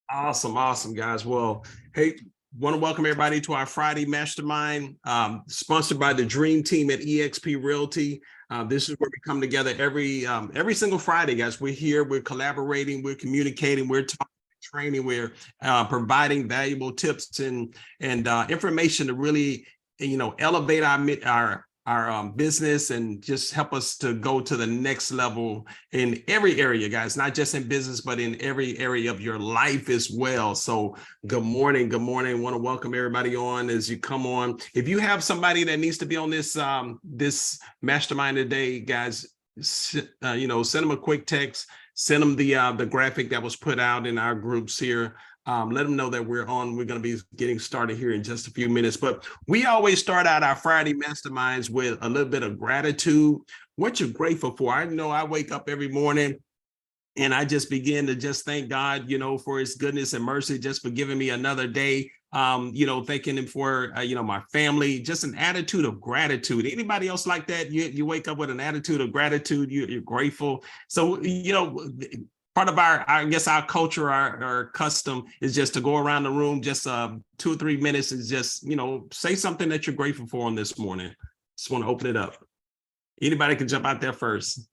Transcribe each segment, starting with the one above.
Awesome, guys. Well, hey, want to welcome everybody to our Friday Mastermind, sponsored by the Dream Team at eXp Realty. This is where we come together every single Friday, guys. We're here, we're collaborating, we're communicating, we're talking, training, we're providing valuable tips and information to really, elevate our business and just help us to go to the next level in every area, guys, not just in business, but in every area of your life as well. So good morning. I want to welcome everybody on as you come on. If you have somebody that needs to be on this mastermind today, guys, send them a quick text, send them the graphic that was put out in our groups here. Let them know that we're on. We're going to be getting started here in just a few minutes. But we always start out our Friday masterminds with a little bit of gratitude. What you're grateful for. I know I wake up every morning and I just begin to just thank God, for his goodness and mercy, just for giving me another day. Thanking him for, my family, just an attitude of gratitude. Anybody else like that? You wake up with an attitude of gratitude. You're grateful. So, part of our culture, our custom is just to go around the room, just 2 or 3 minutes and just, say something that you're grateful for on this morning. Just want to open it up. Anybody can jump out there first.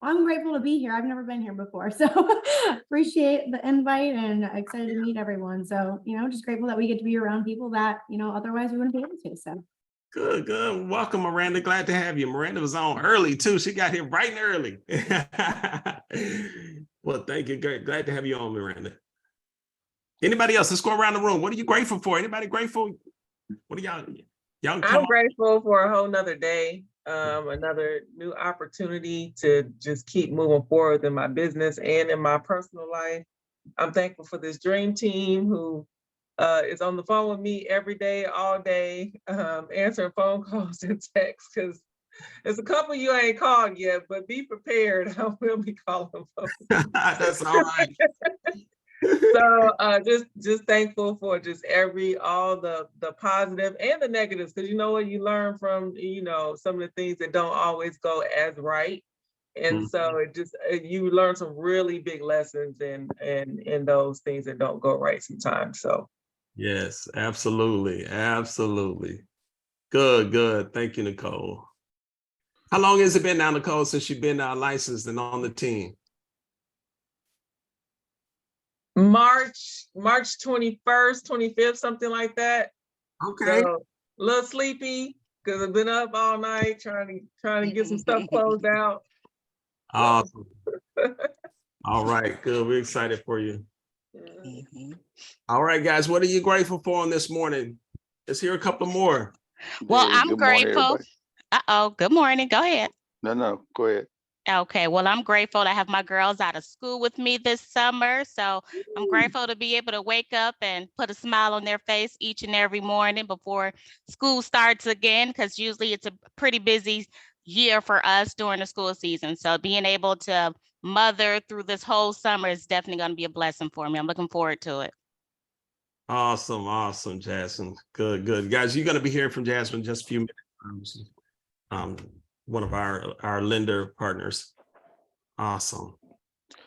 I'm grateful to be here. I've never been here before, so appreciate the invite and excited to meet everyone. So, just grateful that we get to be around people that, otherwise we wouldn't be able to. So. Good. Welcome, Miranda. Glad to have you. Miranda was on early too. She got here bright and early. Well, thank you. Great. Glad to have you on, Miranda. Anybody else? Let's go around the room. What are you grateful for? Anybody grateful? What are y'all? I'm grateful for a whole nother day, another new opportunity to just keep moving forward in my business and in my personal life. I'm thankful for this dream team who is on the phone with me every day, all day, answering phone calls and texts, because there's a couple you ain't called yet, but be prepared. I will be calling folks. That's all right. So just thankful for just all the positive and the negatives, because you know what, you learn from some of the things that don't always go as right, and so you learn some really big lessons in those things that don't go right sometimes. So yes, absolutely. Good. Thank you, Nicole. How long has it been now, Nicole, since you've been licensed and on the team? March 21st, 25th, something like that. Okay. So, a little sleepy because I've been up all night trying to get some stuff closed out. Awesome. All right, good. We're excited for you. All right, guys, what are you grateful for on this morning? Let's hear a couple more. Well, I'm grateful. Good morning. Go ahead. No, go ahead. Okay, well, I'm grateful to have my girls out of school with me this summer. So I'm grateful to be able to wake up and put a smile on their face each and every morning before school starts again, because usually it's a pretty busy year for us during the school season. So being able to mother through this whole summer is definitely going to be a blessing for me. I'm looking forward to it. Awesome, Jasmine. Good. Guys, you're going to be hearing from Jasmine in just a few minutes. One of our lender partners. Awesome.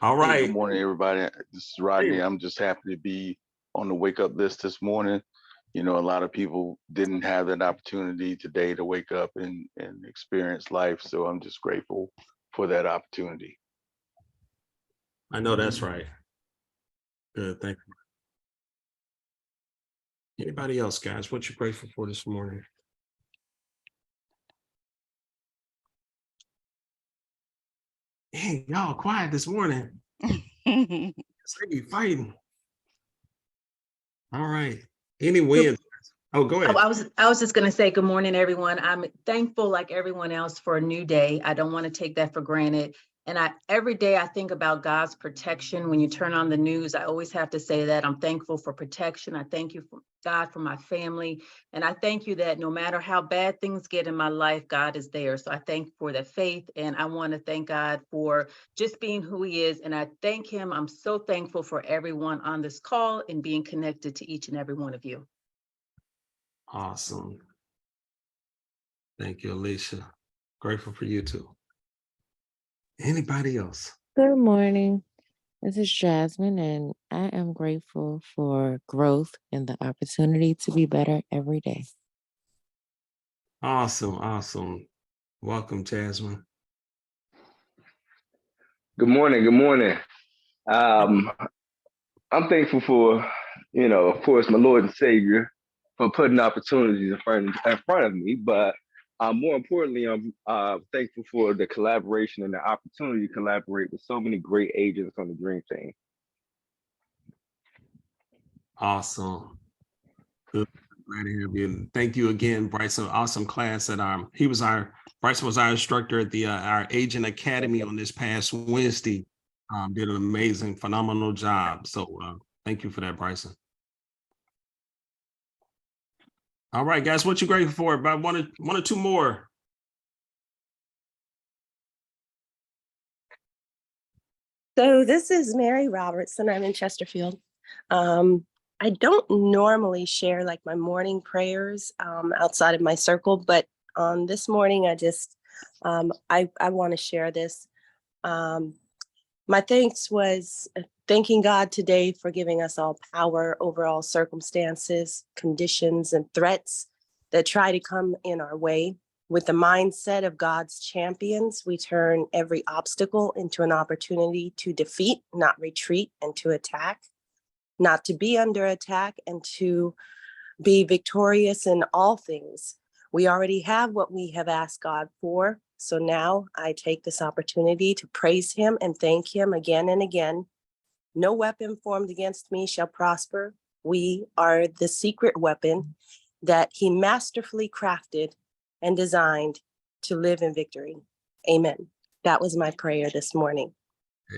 All right. Good morning, everybody. This is Rodney. I'm just happy to be on the wake up list this morning. A lot of people didn't have that opportunity today to wake up and experience life. So I'm just grateful for that opportunity. I know that's right. Good. Thank you. Anybody else, guys? What you grateful for this morning? Hey, y'all quiet this morning. It's like you fighting. All right. Any wins? Oh, go ahead. I was just going to say good morning, everyone. I'm thankful, like everyone else, for a new day. I don't want to take that for granted. And every day I think about God's protection. When you turn on the news, I always have to say that I'm thankful for protection. I thank you, God, for my family. And I thank you that no matter how bad things get in my life, God is there. So I thank you for that faith. And I want to thank God for just being who he is. And I thank him. I'm so thankful for everyone on this call and being connected to each and every one of you. Awesome. Thank you, Alicia. Grateful for you too. Anybody else? Good morning. This is Jasmine, and I am grateful for growth and the opportunity to be better every day. Awesome, awesome. Welcome, Jasmine. Good morning. Good morning. I'm thankful for, of course, my Lord and Savior for putting opportunities in front of me. But more importantly, I'm thankful for the collaboration and the opportunity to collaborate with so many great agents on the Dream Team. Awesome. Good. Glad to hear you. Thank you again, Bryson. Awesome class that Bryson was our instructor at the our Agent Academy on this past Wednesday. Did an amazing, phenomenal job. So thank you for that, Bryson. All right, guys, what you grateful for? About one or two more. So this is Mary Robertson. I'm in Chesterfield. I don't normally share like my morning prayers outside of my circle, but on this morning, I just, I want to share this. My thanks was thanking God today for giving us all power over all circumstances, conditions, and threats that try to come in our way. With the mindset of God's champions, we turn every obstacle into an opportunity to defeat, not retreat, and to attack, not to be under attack, and to be victorious in all things. We already have what we have asked God for. So now I take this opportunity to praise him and thank him again and again. No weapon formed against me shall prosper. We are the secret weapon that he masterfully crafted and designed to live in victory. Amen. That was my prayer this morning.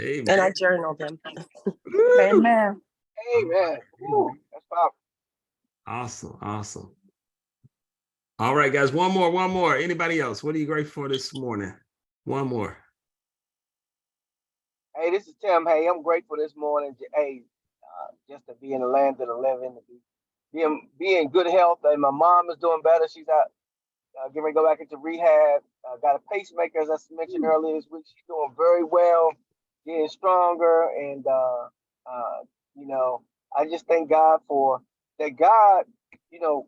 Amen. And I journaled them. Amen. Amen. That's powerful. Awesome, awesome. All right, guys, one more. Anybody else? What are you grateful for this morning? One more. Hey, this is Tim. Hey, I'm grateful this morning. Hey, just to be in the land of the living, to be in good health. And my mom is doing better. She's out, getting ready to go back into rehab. Got a pacemaker, as I mentioned earlier this week. She's doing very well, getting stronger. And, I just thank God for that. God,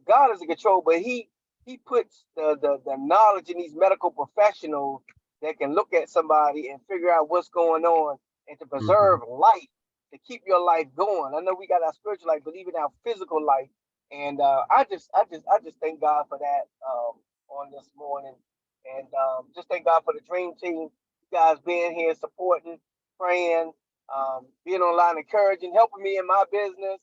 God is in control, but he puts the knowledge in these medical professionals that can look at somebody and figure out what's going on and to preserve life, to keep your life going. I know we got our spiritual life, but even our physical life. And I just thank God for that on this morning. And just thank God for the Dream Team, you guys being here, supporting, praying, being online, encouraging, helping me in my business,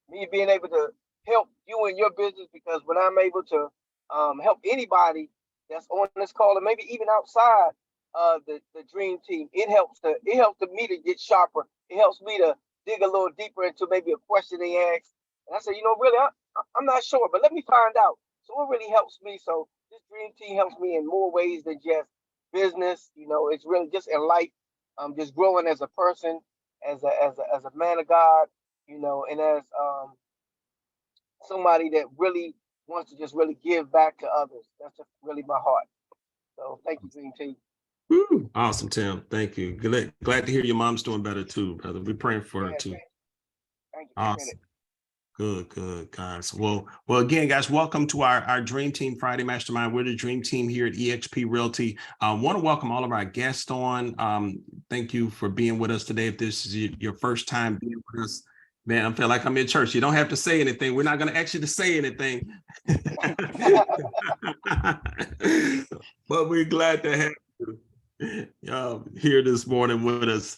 me being able to help you in your business, because when I'm able to help anybody that's on this call, and maybe even outside the Dream Team, it helps me to get sharper. It helps me to dig a little deeper into maybe a question they ask. And I say, really, I'm not sure, but let me find out. So it really helps me. So this Dream Team helps me in more ways than just business. It's really just in life. Just growing as a person, as a man of God, and as somebody that really wants to just really give back to others. That's just really my heart. So thank you, Dream Team. Awesome, Tim. Thank you. Glad to hear your mom's doing better too, brother. We're praying for her too. Thank you. Awesome. Good, guys. Well, again, guys, welcome to our Dream Team Friday Mastermind. We're the Dream Team here at eXp Realty. I want to welcome all of our guests on. Thank you for being with us today. If this is your first time being with us, man, I feel like I'm in church. You don't have to say anything. We're not going to ask you to say anything. But we're glad to have you here this morning with us.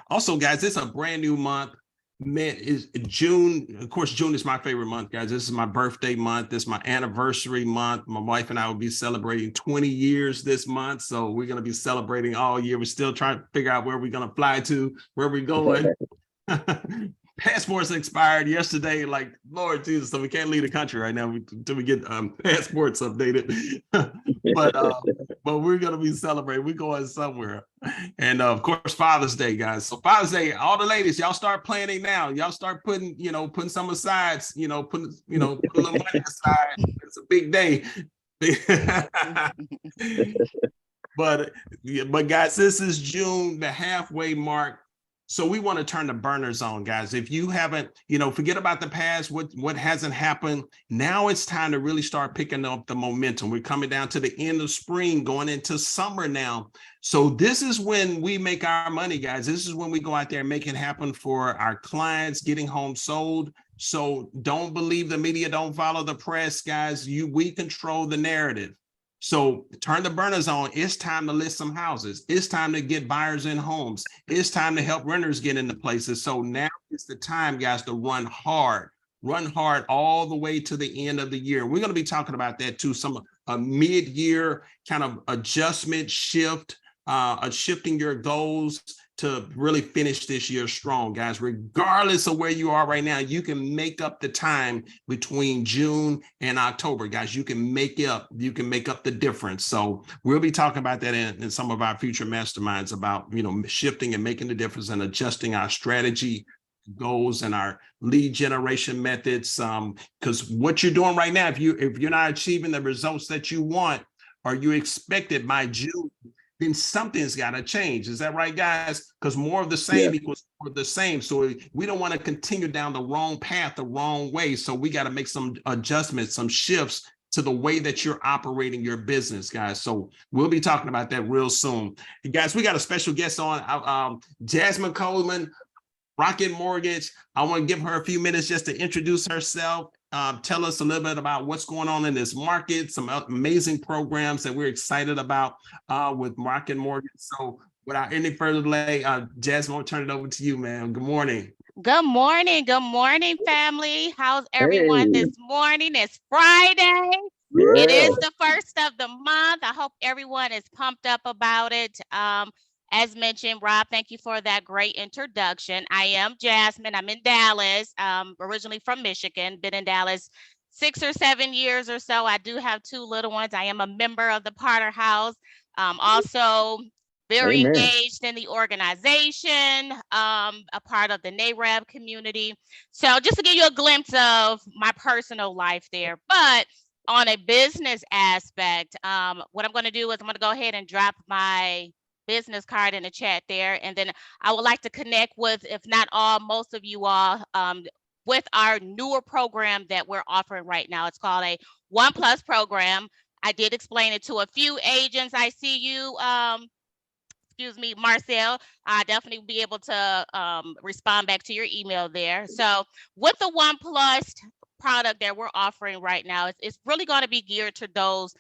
Also, guys, it's a brand new month. Man, is June. Of course, June is my favorite month, guys. This is my birthday month. This is my anniversary month. My wife and I will be celebrating 20 years this month. So we're going to be celebrating all year. We're still trying to figure out where we're going to fly to, where we're going. Passports expired yesterday, like Lord Jesus, so we can't leave the country right now until we get passports updated. but we're gonna be celebrating. We're going somewhere, and of course Father's Day, guys. So Father's Day, all the ladies, y'all start planning now. Y'all start putting some aside. Putting a little money aside. It's a big day. but guys, this is June, the halfway mark. So we want to turn the burners on, guys. If you haven't, forget about the past, what hasn't happened. Now it's time to really start picking up the momentum. We're coming down to the end of spring, going into summer now. So this is when we make our money, guys. This is when we go out there and make it happen for our clients, getting homes sold. So don't believe the media, don't follow the press, guys. We control the narrative. So turn the burners on. It's time to list some houses. It's time to get buyers in homes. It's time to help renters get into places. So now is the time, guys, to run hard all the way to the end of the year. We're going to be talking about that too. A mid-year kind of adjustment shift, shifting your goals to really finish this year strong, guys. Regardless of where you are right now, you can make up the time between June and October, guys. You can make up the difference. So we'll be talking about that in some of our future masterminds about, shifting and making the difference and adjusting our strategy goals and our lead generation methods. Because what you're doing right now, if you're not achieving the results that you want or you expected by June, then something's got to change. Is that right, guys? Because more of the same equals more of the same. So we don't want to continue down the wrong path, the wrong way. So we got to make some adjustments, some shifts to the way that you're operating your business, guys. So we'll be talking about that real soon. Guys, we got a special guest on, Jasmine Coleman, Rocket Mortgage. I want to give her a few minutes just to introduce herself. Tell us a little bit about what's going on in this market, some amazing programs that we're excited about with Rocket Mortgage. So without any further delay, Jasmine, I'll turn it over to you, man. Good morning. Good morning. Good morning, family. How's everyone this morning? It's Friday. It is the first of the month. I hope everyone is pumped up about it. As mentioned, Rob, thank you for that great introduction. I am Jasmine. I'm in Dallas, originally from Michigan, been in Dallas 6 or 7 years or so. I do have 2 little ones. I am a member of the Potter House. Also very engaged in the organization, a part of the NAREB community. So just to give you a glimpse of my personal life there, but on a business aspect, what I'm going to do is I'm going to go ahead and drop my business card in the chat there. And then I would like to connect with, if not all, most of you all, with our newer program that we're offering right now. It's called a 1+ program. I did explain it to a few agents. I see you, excuse me, Marcel. I definitely will be able to respond back to your email there. So with the 1+ product that we're offering right now, it's really going to be geared to those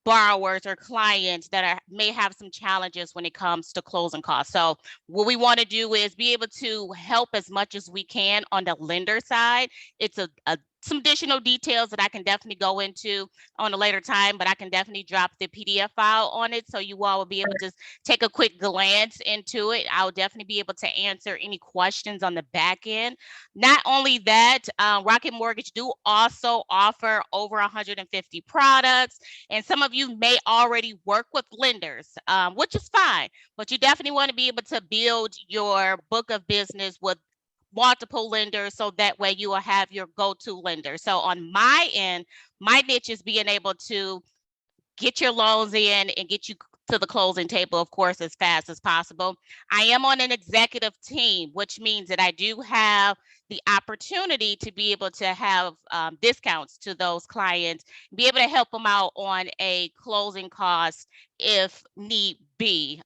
borrowers or clients that may have some challenges when it comes to closing costs. So what we want to do is be able to help as much as we can on the lender side. It's some additional details that I can definitely go into on a later time, but I can definitely drop the PDF file on it so you all will be able to take a quick glance into it. I'll definitely be able to answer any questions on the back end. Not only that, Rocket Mortgage do also offer over 150 products, and some of you may already work with lenders, which is fine, but you definitely want to be able to build your book of business with multiple lenders, so that way you will have your go-to lender. So on my end, my niche is being able to get your loans in and get you to the closing table, of course, as fast as possible. I am on an executive team, which means that I do have the opportunity to be able to have discounts to those clients, be able to help them out on a closing cost if need be.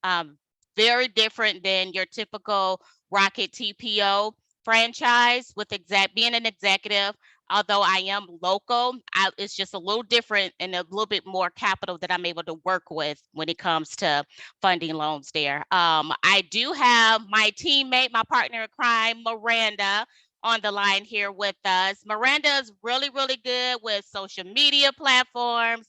Very different than your typical Rocket TPO franchise with being an executive. Although I am local, it's just a little different and a little bit more capital that I'm able to work with when it comes to funding loans there. I do have my teammate, my partner in crime, Miranda, on the line here with us. Miranda is really, really good with social media platforms.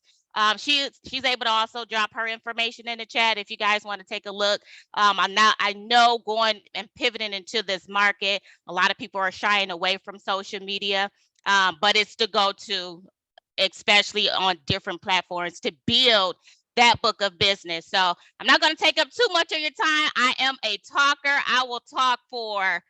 She's able to also drop her information in the chat if you guys want to take a look. I know going and pivoting into this market, a lot of people are shying away from social media. But it's the go-to, especially on different platforms, to build that book of business. So I'm not going to take up too much of your time. I am a talker. I will talk for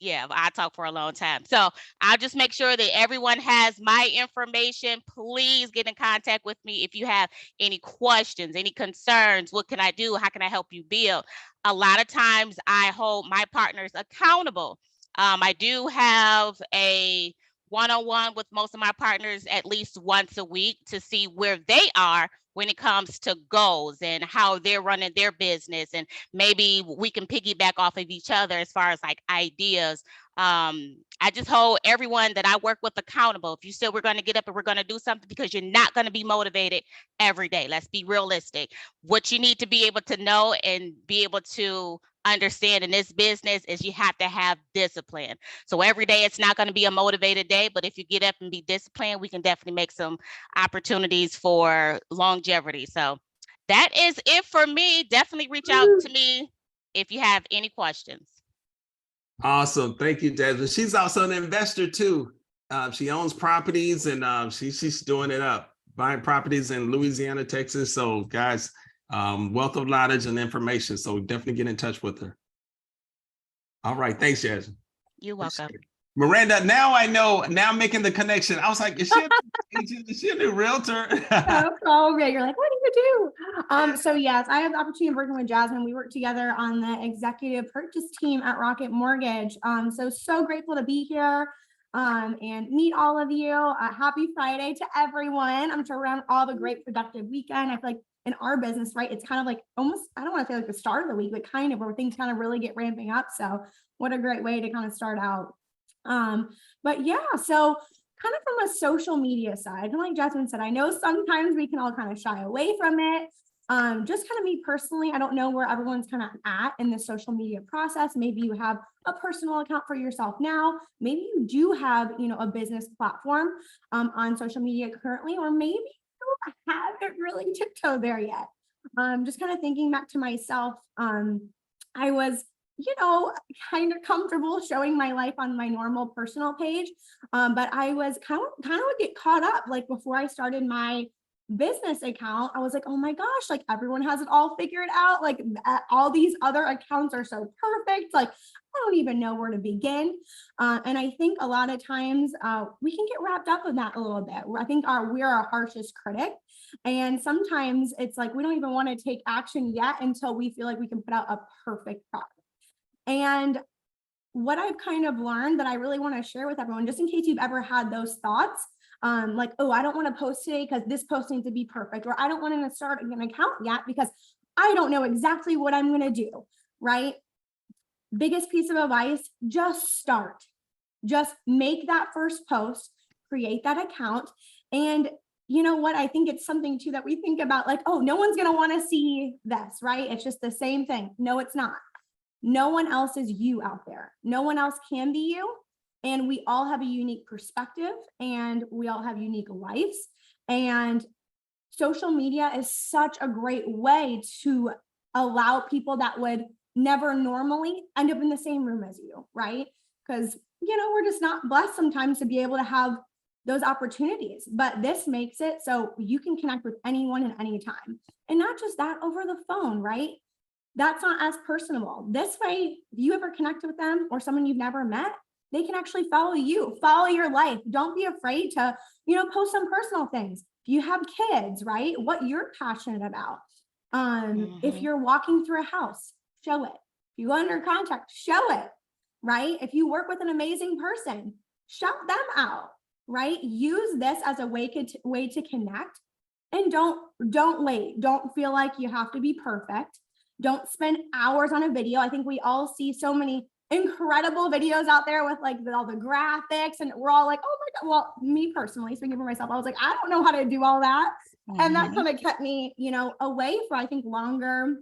yeah, I talk for a long time. So I'll just make sure that everyone has my information. Please get in contact with me if you have any questions, any concerns. What can I do? How can I help you build? A lot of times I hold my partners accountable. I do have a one-on-one with most of my partners at least once a week to see where they are when it comes to goals and how they're running their business. And maybe we can piggyback off of each other as far as like ideas. I just hold everyone that I work with accountable. If you said we're going to get up and we're going to do something, because you're not going to be motivated every day. Let's be realistic. What you need to be able to know and be able to understand in this business is you have to have discipline. So every day it's not going to be a motivated day, but if you get up and be disciplined, we can definitely make some opportunities for longevity. So that is it for me. Definitely reach out to me if you have any questions. Awesome. Thank you, Jasmine. She's also an investor too. She owns properties and she's doing it up, buying properties in Louisiana, Texas. So guys, wealth of knowledge and information. So definitely get in touch with her. All right. Thanks, Jasmine. You're welcome. Miranda, now I know, now I'm making the connection. I was like, is she a new realtor? Oh, great. You're like, what do you do? So yes, I have the opportunity of working with Jasmine. We work together on the executive purchase team at Rocket Mortgage. So grateful to be here and meet all of you. Happy Friday to everyone. I'm sure we're on all the great productive weekend. I feel like in our business, right, it's kind of like almost, I don't want to say like the start of the week, but kind of where things kind of really get ramping up. So what a great way to kind of start out. But yeah, so kind of from a social media side, and like Jasmine said, I know sometimes we can all kind of shy away from it. Just kind of me personally, I don't know where everyone's kind of at in the social media process. Maybe you have a personal account for yourself now. Maybe you do have, a business platform on social media currently, or maybe you haven't really tiptoed there yet. Just kind of thinking back to myself, I was kind of comfortable showing my life on my normal personal page. But I was kind of would get caught up. Like before I started my business account, I was like, oh my gosh, like everyone has it all figured out. Like all these other accounts are so perfect. Like I don't even know where to begin. And I think a lot of times we can get wrapped up in that a little bit. I think we're our harshest critic. And sometimes it's like, we don't even want to take action yet until we feel like we can put out a perfect product. And what I've kind of learned that I really want to share with everyone, just in case you've ever had those thoughts, like, oh, I don't want to post today because this post needs to be perfect, or I don't want to start an account yet because I don't know exactly what I'm going to do, right? Biggest piece of advice, just start. Just make that first post, create that account. And you know what? I think it's something too that we think about, like, oh, no one's going to want to see this, right? It's just the same thing. No, it's not. No one else is you out there. No one else can be you. And we all have a unique perspective and we all have unique lives. And social media is such a great way to allow people that would never normally end up in the same room as you, right? Because, we're just not blessed sometimes to be able to have those opportunities, but this makes it so you can connect with anyone at any time. And not just that, over the phone, right? That's not as personable. This way, if you ever connect with them or someone you've never met, they can actually follow you, follow your life. Don't be afraid to, post some personal things. If you have kids, right? What you're passionate about. If you're walking through a house, show it. If you go under contract, show it, right? If you work with an amazing person, shout them out, right? Use this as a way to connect, and don't wait. Don't feel like you have to be perfect. Don't spend hours on a video. I think we all see so many incredible videos out there with like all the graphics, and we're all like, oh my God. Well, me personally, speaking for myself, I was like, I don't know how to do all that. And that kind of kept me, away for, I think, longer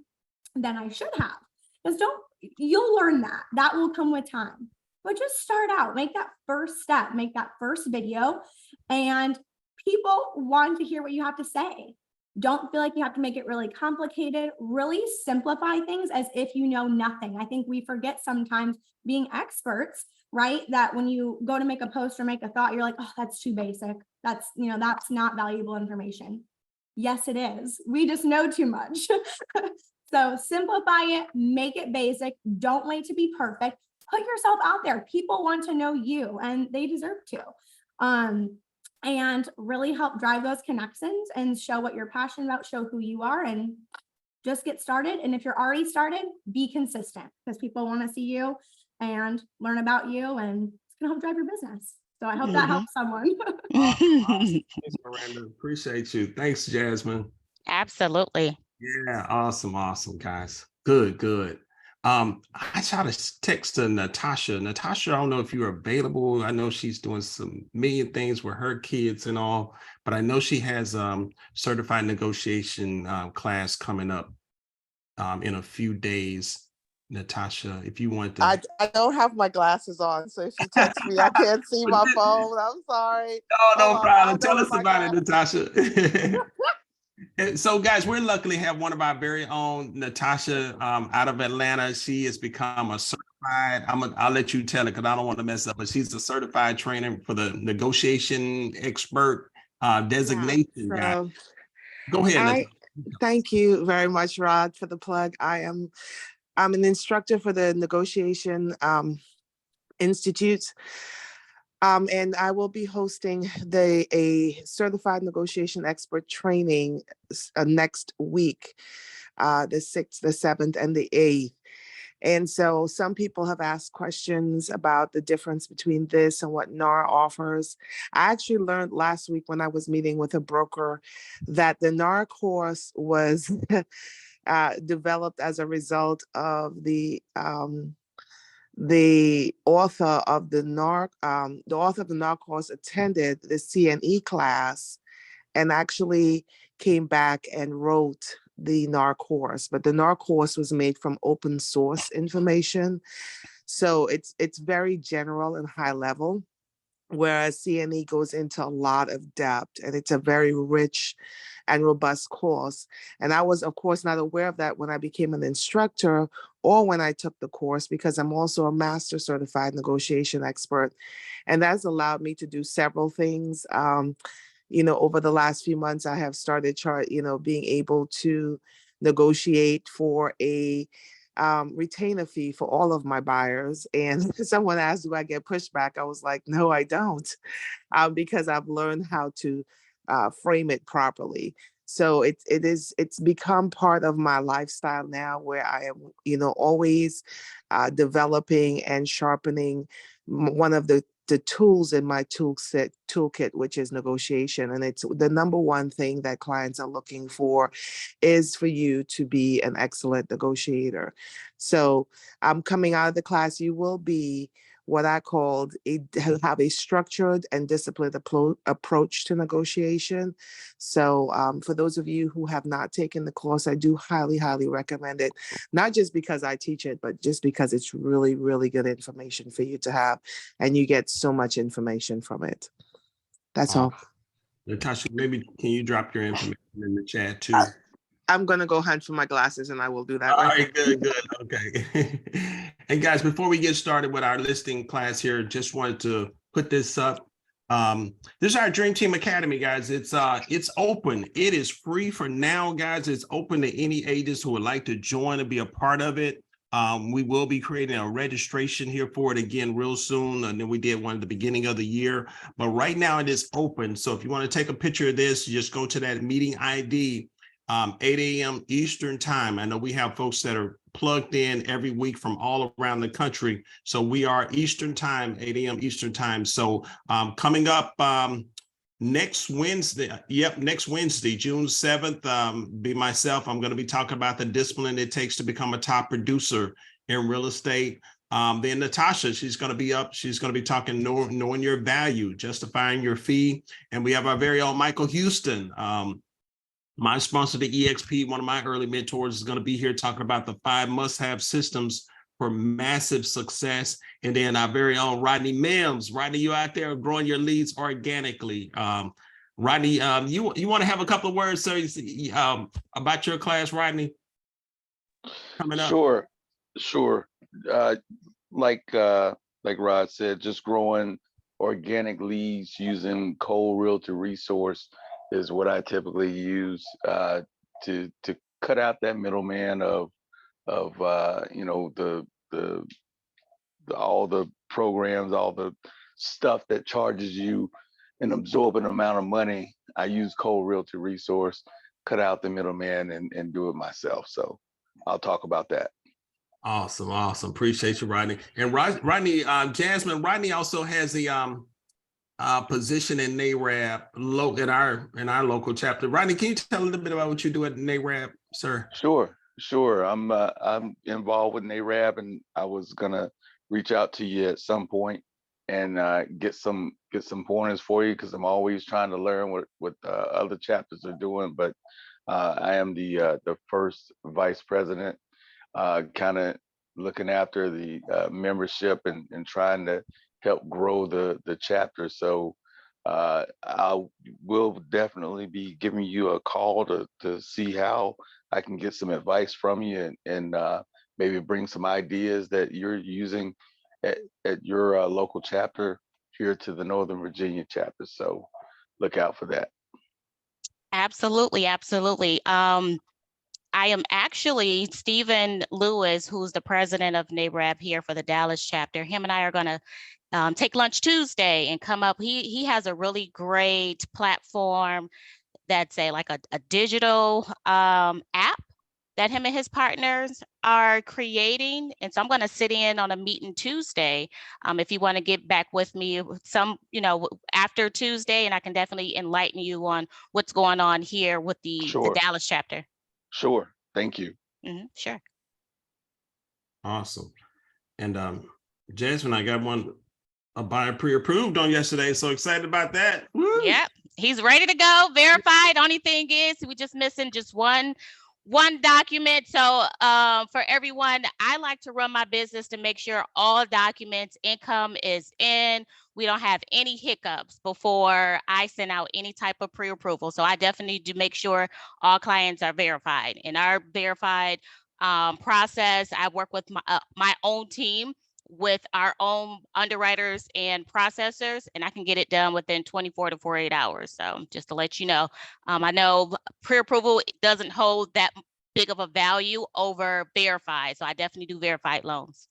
than I should have. Because you'll learn that will come with time. But just start out, make that first step, make that first video, and people want to hear what you have to say. Don't feel like you have to make it really complicated. Really simplify things as if you know nothing. I think we forget sometimes, being experts, right? That when you go to make a post or make a thought, you're like, oh, that's too basic. That's not valuable information. Yes, it is. We just know too much. So simplify it, make it basic. Don't wait to be perfect. put yourself out there. People want to know you and they deserve to. And really help drive those connections and show what you're passionate about, show who you are, and just get started. And if you're already started, be consistent because people want to see you and learn about you, and it's gonna help drive your business. So I hope that helps someone. Awesome. Thanks, Miranda. Appreciate you. Thanks, Jasmine. Absolutely. Yeah, awesome, guys. Good. I shot a text to Natasha. Natasha, I don't know if you're available. I know she's doing some million things with her kids and all, but I know she has certified negotiation class coming up in a few days. Natasha, if you want to. I don't have my glasses on, so if you text me, I can't see my phone. I'm sorry. No problem. Tell us about it, Natasha. So, guys, we're luckily have one of our very own, Natasha, out of Atlanta. She has become a certified. I'll let you tell it because I don't want to mess up. But she's a certified trainer for the negotiation expert designation. Yeah, Go ahead. Natasha. Thank you very much, Rod, for the plug. I'm an instructor for the Negotiation Institute. And I will be hosting a certified negotiation expert training next week, the 6th, the 7th, and the 8th. And so some people have asked questions about the difference between this and what NAR offers. I actually learned last week when I was meeting with a broker that the NAR course was developed as a result of the author of the NAR course attended the CNE class and actually came back and wrote the NAR course. But the NAR course was made from open source information. So it's very general and high level, whereas CNE goes into a lot of depth, and it's a very rich and robust course. And I was, of course, not aware of that when I became an instructor or when I took the course, because I'm also a master certified negotiation expert. And that's allowed me to do several things. Over the last few months, I have started being able to negotiate for a retainer fee for all of my buyers. And someone asked, do I get pushback? I was like, no, I don't, because I've learned how to frame it properly. So it's become part of my lifestyle now, where I am, always developing and sharpening one of the tools in my toolkit, which is negotiation. And it's the number one thing that clients are looking for is for you to be an excellent negotiator. So coming out of the class, you will be what I called have a structured and disciplined approach to negotiation. So for those of you who have not taken the course, I do highly, highly recommend it, not just because I teach it, but just because it's really, really good information for you to have, and you get so much information from it. That's all. Natasha, maybe can you drop your information in the chat too? I'm going to go hunt for my glasses, and I will do that. All right, good. Okay. And guys, before we get started with our listing class here, just wanted to put this up. This is our Dream Team Academy, guys. It's open. It is free for now, guys. It's open to any agents who would like to join and be a part of it. We will be creating a registration here for it again real soon. And then we did one at the beginning of the year. But right now it is open. So if you want to take a picture of this, just go to that meeting ID. 8 a.m. Eastern time. I know we have folks that are plugged in every week from all around the country. So we are Eastern time, 8 a.m. Eastern time. So coming up next Wednesday, next Wednesday, June 7th, be myself. I'm going to be talking about the discipline it takes to become a top producer in real estate. Then Natasha, she's going to be up. She's going to be talking knowing your value, justifying your fee. And we have our very own Michael Houston, my sponsor, the EXP, one of my early mentors, is going to be here talking about the 5 must-have systems for massive success. And then our very own Rodney Mims. Rodney, you out there growing your leads organically. Rodney, you want to have a couple of words, sir, about your class, Rodney? Coming up. Sure. Like Rod said, just growing organic leads using cold realtor resource is what I typically use to cut out that middleman of the all the programs, all the stuff that charges you an absorbent amount of money. I use Cold Realty Resource, cut out the middleman and do it myself. So I'll talk about that. Awesome. Awesome. Appreciate you, Rodney. And Rodney, Jasmine, Rodney also has the position in NARAB in our local chapter. Rodney, can you tell a little bit about what you do at NARAB, sir? Sure. I'm involved with NARAB, and I was gonna reach out to you at some point and get some pointers for you, because I'm always trying to learn what other chapters are doing. But I am the first vice president, kind of looking after the membership and trying to help grow the chapter. So I will definitely be giving you a call to see how I can get some advice from you and maybe bring some ideas that you're using at your local chapter here to the Northern Virginia chapter. So look out for that. Absolutely. I am actually Stephen Lewis, who's the president of NARAB here for the Dallas chapter. Him and I are going to take lunch Tuesday and come up. He has a really great platform that's like a digital app that him and his partners are creating. And so I'm going to sit in on a meeting Tuesday. If you want to get back with me after Tuesday, and I can definitely enlighten you on what's going on here with the Dallas chapter. Sure. Thank you. Sure. Awesome. And Jasmine, I got a buyer pre-approved on yesterday. So excited about that. Woo! Yep. He's ready to go, verified. Only thing is we just missing just one document. So for everyone, I like to run my business to make sure all documents, income is in. We don't have any hiccups before I send out any type of pre-approval. So I definitely do make sure all clients are verified. In our verified process, I work with my own team with our own underwriters and processors, and I can get it done within 24 to 48 hours. So just to let you know, I know pre-approval doesn't hold that big of a value over verified. So I definitely do verified loans.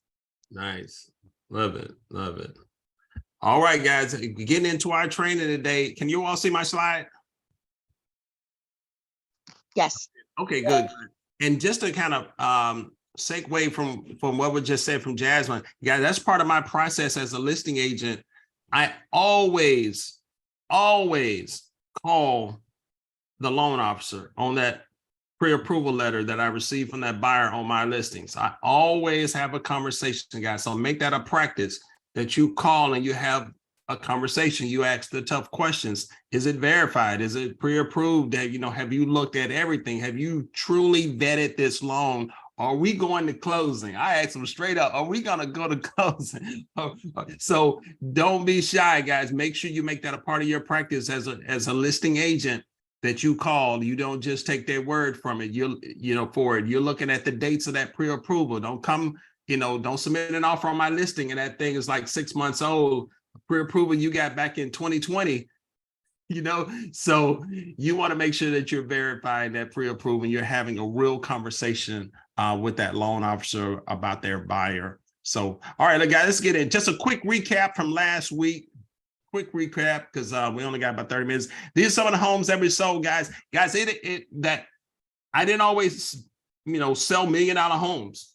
Nice. Love it. All right, guys, getting into our training today. Can you all see my slide? Yes. Okay, good. And just to kind of segue from what was just said from Jasmine, guys, that's part of my process as a listing agent. I always call the loan officer on that pre-approval letter that I received from that buyer on my listings. I always have a conversation, guys. So make that a practice that you call and you have a conversation. You ask the tough questions. Is it verified? Is it pre-approved? Have you looked at everything? Have you truly vetted this loan? Are we going to closing? I asked them straight up, are we going to go to closing? So don't be shy, guys. Make sure you make that a part of your practice as a listing agent, that you call. You don't just take their word from it. For it. You're looking at the dates of that pre-approval. Don't come, don't submit an offer on my listing and that thing is like 6 months old. Pre-approval you got back in 2020. So you want to make sure that you're verifying that pre-approval and you're having a real conversation with that loan officer about their buyer. So, all right, guys, let's get in. Just a quick recap from last week. Quick recap, because we only got about 30 minutes. These are some of the homes that we sold, guys. That I didn't always, sell $1 million homes.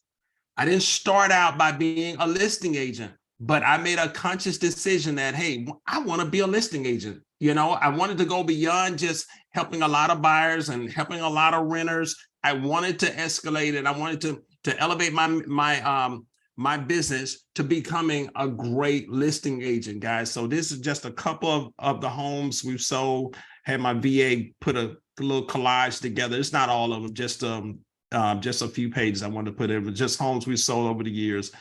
I didn't start out by being a listing agent, but I made a conscious decision that, hey, I want to be a listing agent. I wanted to go beyond just helping a lot of buyers and helping a lot of renters. I wanted to escalate it. I wanted to elevate my business to becoming a great listing agent, guys. So this is just a couple of the homes we've sold. Had my VA put a little collage together. It's not all of them, just a few pages I wanted to put in, just homes we sold over the years.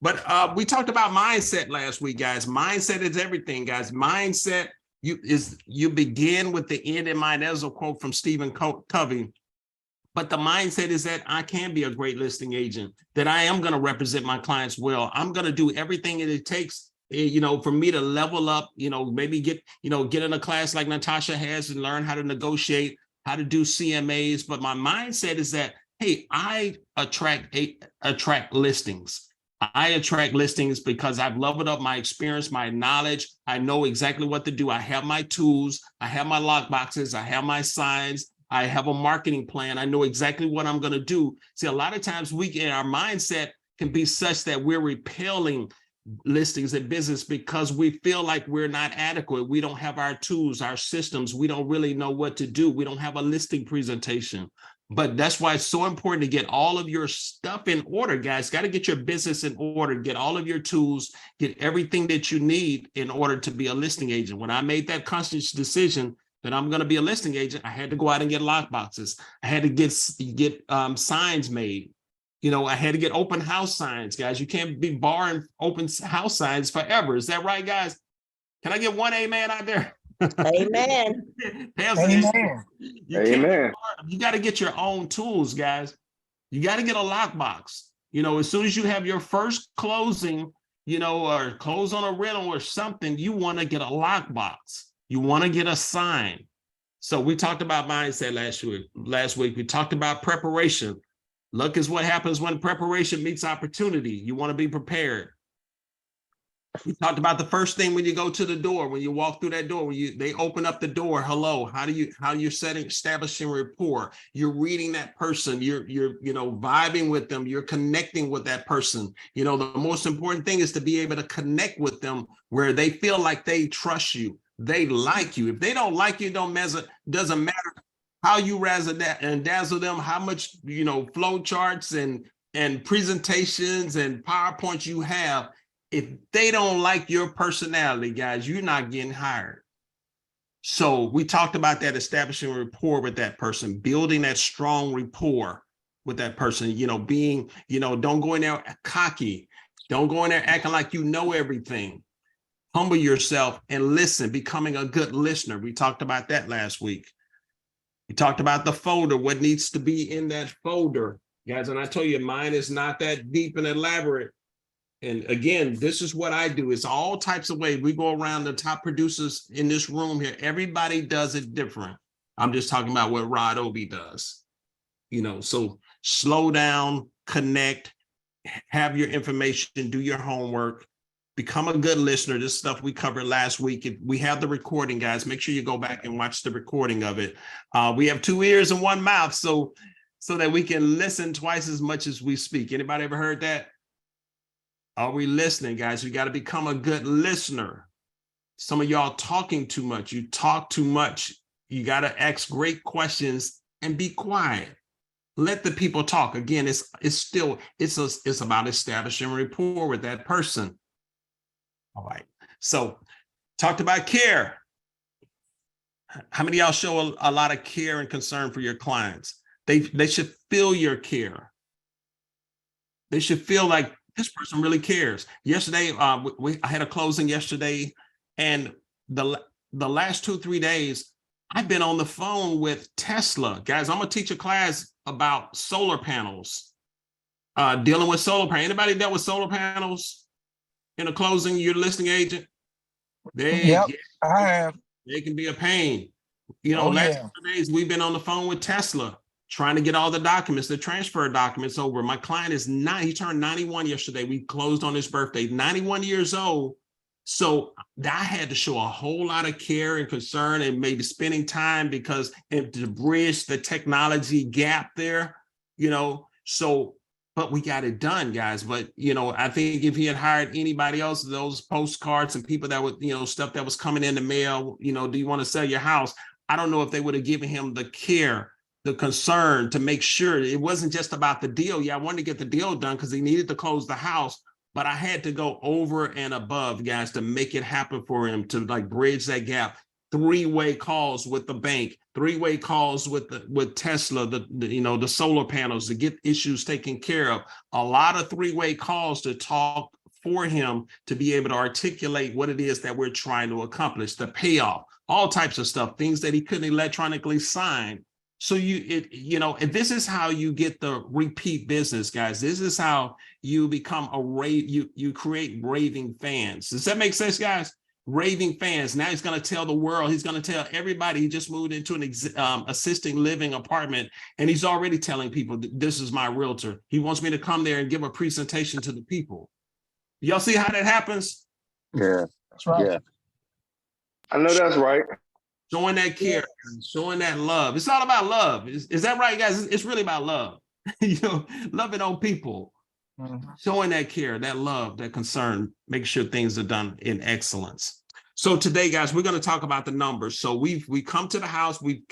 But we talked about mindset last week, guys. Mindset is everything, guys. Mindset, you begin with the end in mind. There's a quote from Stephen Covey. But the mindset is that I can be a great listing agent, that I am going to represent my clients well. I'm going to do everything that it takes, for me to level up, maybe get in a class like Natasha has and learn how to negotiate, how to do CMAs. But my mindset is that, hey, I attract listings. I attract listings because I've leveled up my experience, my knowledge. I know exactly what to do. I have my tools. I have my lock boxes. I have my signs. I have a marketing plan. I know exactly what I'm going to do. See, a lot of times our mindset can be such that we're repelling listings and business because we feel like we're not adequate. We don't have our tools, our systems. We don't really know what to do. We don't have a listing presentation. But that's why it's so important to get all of your stuff in order, guys. Got to get your business in order, get all of your tools, get everything that you need in order to be a listing agent. When I made that conscious decision that I'm going to be a listing agent, I had to go out and get lock boxes. I had to get signs made. You know, I had to get open house signs, guys. You can't be barring open house signs forever. Is that right, guys? Can I get one amen out there? Amen. Amen. Amen. You got to get your own tools, guys. You got to get a lockbox. You know, as soon as you have your first closing, you know, or close on a rental or something, you want to get a lockbox. You want to get a sign. So we talked about mindset last week. We talked about preparation. Luck is what happens when preparation meets opportunity. You want to be prepared. We talked about the first thing when you go to the door, when you walk through that door, when they open up the door, hello, how you're establishing rapport. You're reading that person, you're vibing with them, you're connecting with that person. You know, the most important thing is to be able to connect with them where they feel like they trust you, they like you. If they don't like you, doesn't matter how you razzle and dazzle them, how much, flow charts and presentations and PowerPoints you have. If they don't like your personality, guys, you're not getting hired. So we talked about that, establishing rapport with that person, building that strong rapport with that person, being, don't go in there cocky. Don't go in there acting like you know everything. Humble yourself and listen, becoming a good listener. We talked about that last week. We talked about the folder, what needs to be in that folder, guys. And I told you, mine is not that deep and elaborate. And again, this is what I do. It's all types of ways. We go around the top producers in this room here. Everybody does it different. I'm just talking about what Rod Obi does. So slow down, connect, have your information, do your homework, become a good listener. This stuff we covered last week. If we have the recording, guys, make sure you go back and watch the recording of it. We have 2 ears and 1 mouth, so that we can listen twice as much as we speak. Anybody ever heard that? Are we listening, guys? We got to become a good listener. Some of y'all talking too much. You talk too much. You got to ask great questions and be quiet. Let the people talk. Again, it's about establishing rapport with that person. All right. So talked about care. How many of y'all show a lot of care and concern for your clients? They should feel your care. They should feel like this person really cares. Yesterday, I had a closing yesterday, and the last 2-3 days, I've been on the phone with Tesla. Guys, I'm going to teach a class about solar panels, dealing with solar panels. Anybody dealt with solar panels in a closing? You're a listing agent? Yep, I have. They can be a pain. Last 2 days, we've been on the phone with Tesla, trying to get all the documents, the transfer documents over. My client is he turned 91 yesterday. We closed on his birthday, 91 years old. So I had to show a whole lot of care and concern and maybe spending time to bridge the technology gap there, but we got it done, guys. But, I think if he had hired anybody else, those postcards and people that would, stuff that was coming in the mail, do you want to sell your house? I don't know if they would have given him the care, the concern to make sure it wasn't just about the deal. Yeah, I wanted to get the deal done because he needed to close the house, but I had to go over and above, guys, to make it happen for him, to bridge that gap. 3-way calls with the bank, 3-way calls with Tesla, the solar panels to get issues taken care of. A lot of 3-way calls to talk for him to be able to articulate what it is that we're trying to accomplish, the payoff, all types of stuff, things that he couldn't electronically sign. So and this is how you get the repeat business, guys. This is how you become you create raving fans. Does that make sense, guys? raving fans. Now he's going to tell the world, he's going to tell everybody he just moved into an assisting living apartment, and he's already telling people, this is my realtor. He wants me to come there and give a presentation to the people. Y'all see how that happens? Yeah. That's right. Yeah. I know that's right. Showing that care, showing that love. It's all about love. Is that right, guys? It's really about love. Loving on people, showing that care, that love, that concern, make sure things are done in excellence. So today, guys, we're going to talk about the numbers. So we come to the house, we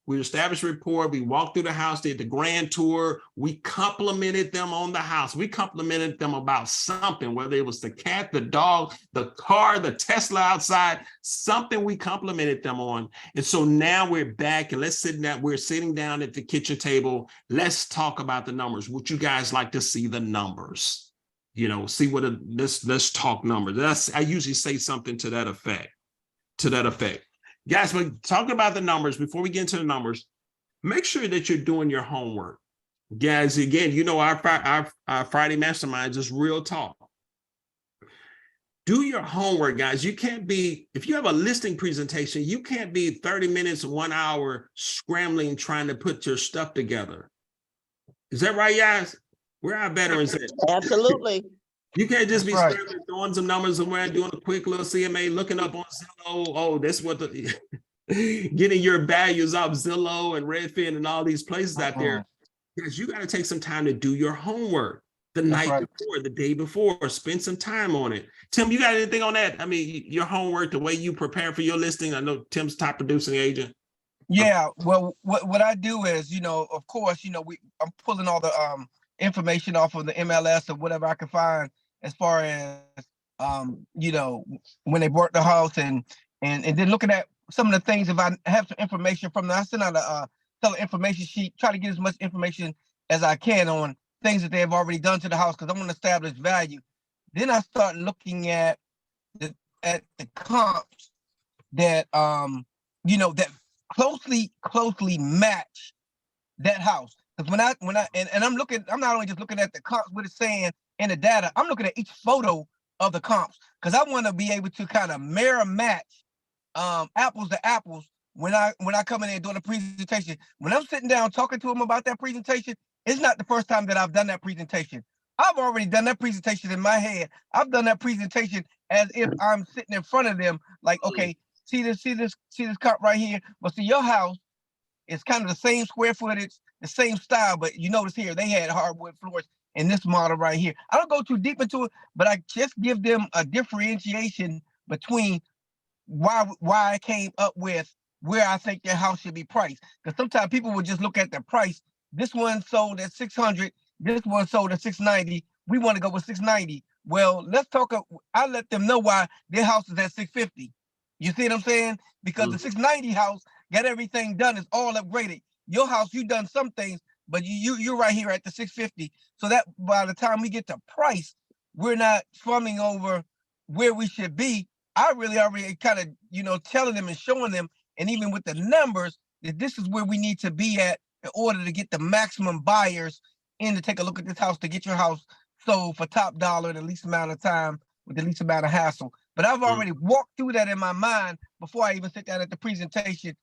established rapport, we walked through the house, did the grand tour, we complimented them on the house. We complimented them about something, whether it was the cat, the dog, the car, the Tesla outside, something we complimented them on. And so now we're back and we're sitting down at the kitchen table. Let's talk about the numbers. Would you guys like to see the numbers? See what let's talk numbers. I usually say something to that effect. Guys, we're talking about the numbers. Before we get into the numbers, make sure that you're doing your homework. Guys, again, our Friday Masterminds is real talk. Do your homework, guys. You can't be, if you have a listing presentation, you can't be 30 minutes, 1 hour scrambling, trying to put your stuff together. Is that right, guys? Where our veterans at? Absolutely. You can't just be Right. throwing some numbers around, doing a quick little CMA, looking up on Zillow. Oh, that's what getting your values off Zillow and Redfin and all these places out there. Because you got to take some time to do your homework the night before, the day before, spend some time on it. Tim, you got anything on that? I mean, your homework, the way you prepare for your listing. I know Tim's top producing agent. Yeah, well, what I do is, of course, I'm pulling all the information off of the MLS or whatever I can find as far as when they bought the house and then looking at some of the things. If I have some information from them, I send out a seller information sheet, try to get as much information as I can on things that they have already done to the house because I want to establish value. Then I start looking at the comps that that closely match that house. Because when I I'm not only just looking at the comps, what it's saying in the data, I'm looking at each photo of the comps because I want to be able to kind of mirror match apples to apples when I come in there doing a presentation. When I'm sitting down talking to them about that presentation, it's not the first time that I've done that presentation. I've already done that presentation in my head. I've done that presentation as if I'm sitting in front of them, like, okay, see this comp right here. But see, your house is kind of the same square footage, the same style, but you notice here they had hardwood floors in this model right here. I don't go too deep into it, but I just give them a differentiation between why I came up with where I think their house should be priced. Because sometimes people will just look at the price. This one sold at 600, this one sold at 690. We want to go with 690. Well, let's talk. I let them know why their house is at 650. You see what I'm saying? Because the 690 house got everything done, it's all upgraded. Your house, you done some things, but you're right here at the 650. So that by the time we get to price, we're not fumbling over where we should be. I really already kind of, telling them and showing them, and even with the numbers, that this is where we need to be at in order to get the maximum buyers in to take a look at this house, to get your house sold for top dollar in the least amount of time with the least amount of hassle. But I've already walked through that in my mind before I even sit down at the presentation.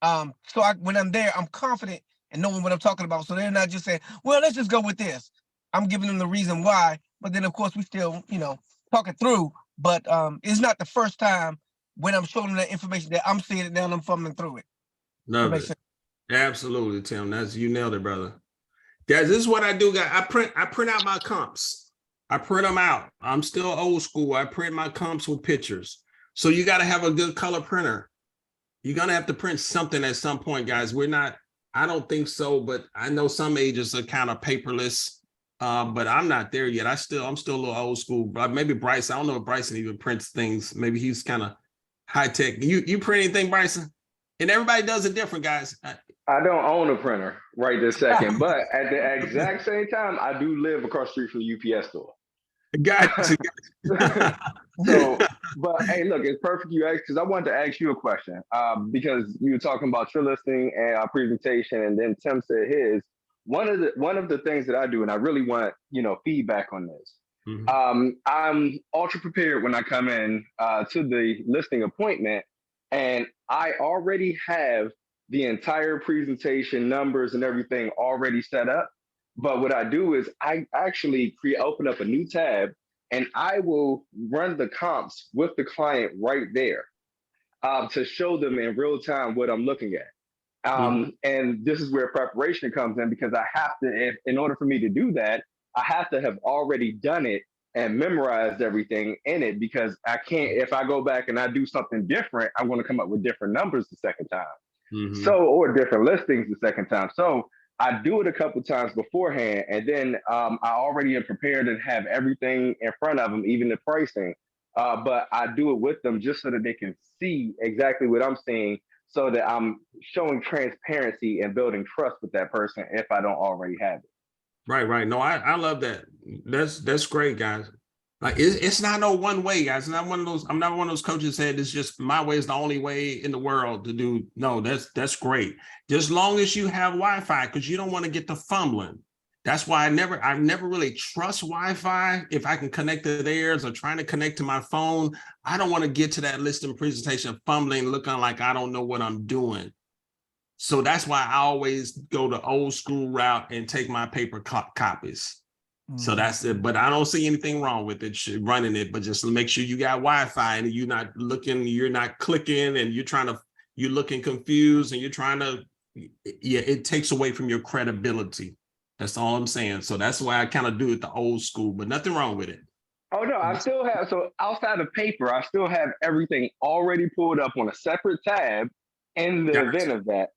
So when I'm there, I'm confident in knowing what I'm talking about. So they're not just saying, well, let's just go with this. I'm giving them the reason why. But then, of course, we still, talk it through. But it's not the first time when I'm showing them that information that I'm seeing it now and I'm fumbling through it. Love it. Absolutely, Tim. You nailed it, brother. Guys, this is what I do, guys. I print out my comps. I print them out. I'm still old school. I print my comps with pictures. So you got to have a good color printer. You're going to have to print something at some point, guys. I don't think so, but I know some agents are kind of paperless, but I'm not there yet. I'm still a little old school. But maybe Bryce, I don't know if Bryson even prints things. Maybe he's kind of high tech. You print anything, Bryson? And everybody does it different, guys. I don't own a printer right this second, but at the exact same time, I do live across the street from the UPS store. Gotcha. So, but hey, look, it's perfect you asked, because I wanted to ask you a question, because you were talking about your listing and our presentation, and then Tim said his. One of the things that I do, and I really want feedback on this. I'm ultra prepared when I come in to the listing appointment, and I already have the entire presentation, numbers, and everything already set up. But what I do is I actually open up a new tab, and I will run the comps with the client right there to show them in real time what I'm looking at. And this is where preparation comes in, because I have to, in order for me to do that, I have to have already done it and memorized everything in it, because I can't, if I go back and I do something different, I'm going to come up with different numbers the second time. So, or different listings the second time. So I do it a couple times beforehand, and then I already am prepared and have everything in front of them, even the pricing. But I do it with them just so that they can see exactly what I'm seeing, so that I'm showing transparency and building trust with that person if I don't already have it. Right. No, I love that. That's great, guys. Like it's not no one way, guys. It's not one of those. I'm not one of those coaches that said it's just my way is the only way in the world to do. No, that's great. Just long as you have Wi-Fi, because you don't want to get the fumbling. That's why I never really trust Wi-Fi. If I can connect to theirs or trying to connect to my phone, I don't want to get to that listing presentation fumbling, looking like I don't know what I'm doing. So that's why I always go the old school route and take my paper copies. So that's it. But I don't see anything wrong with it, running it, but just make sure you got Wi-Fi and you're not looking, you're not clicking, and you're looking confused, and you're trying to, it takes away from your credibility. That's all I'm saying. So that's why I kind of do it the old school, but nothing wrong with it. Oh no, I still have, so outside of paper, I still have everything already pulled up on a separate tab in the event of that.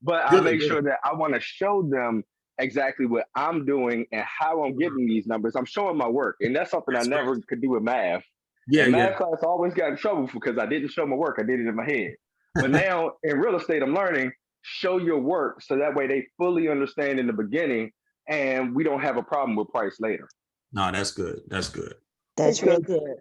But I make sure that I want to show them exactly what I'm doing and how I'm getting these numbers. I'm showing my work, and that's something I never could do with math. In math class, I always got in trouble because I didn't show my work. I did it in my head. But now in real estate, I'm learning, show your work, so that way they fully understand in the beginning, and we don't have a problem with price later. No, that's good. That's good. That's real good.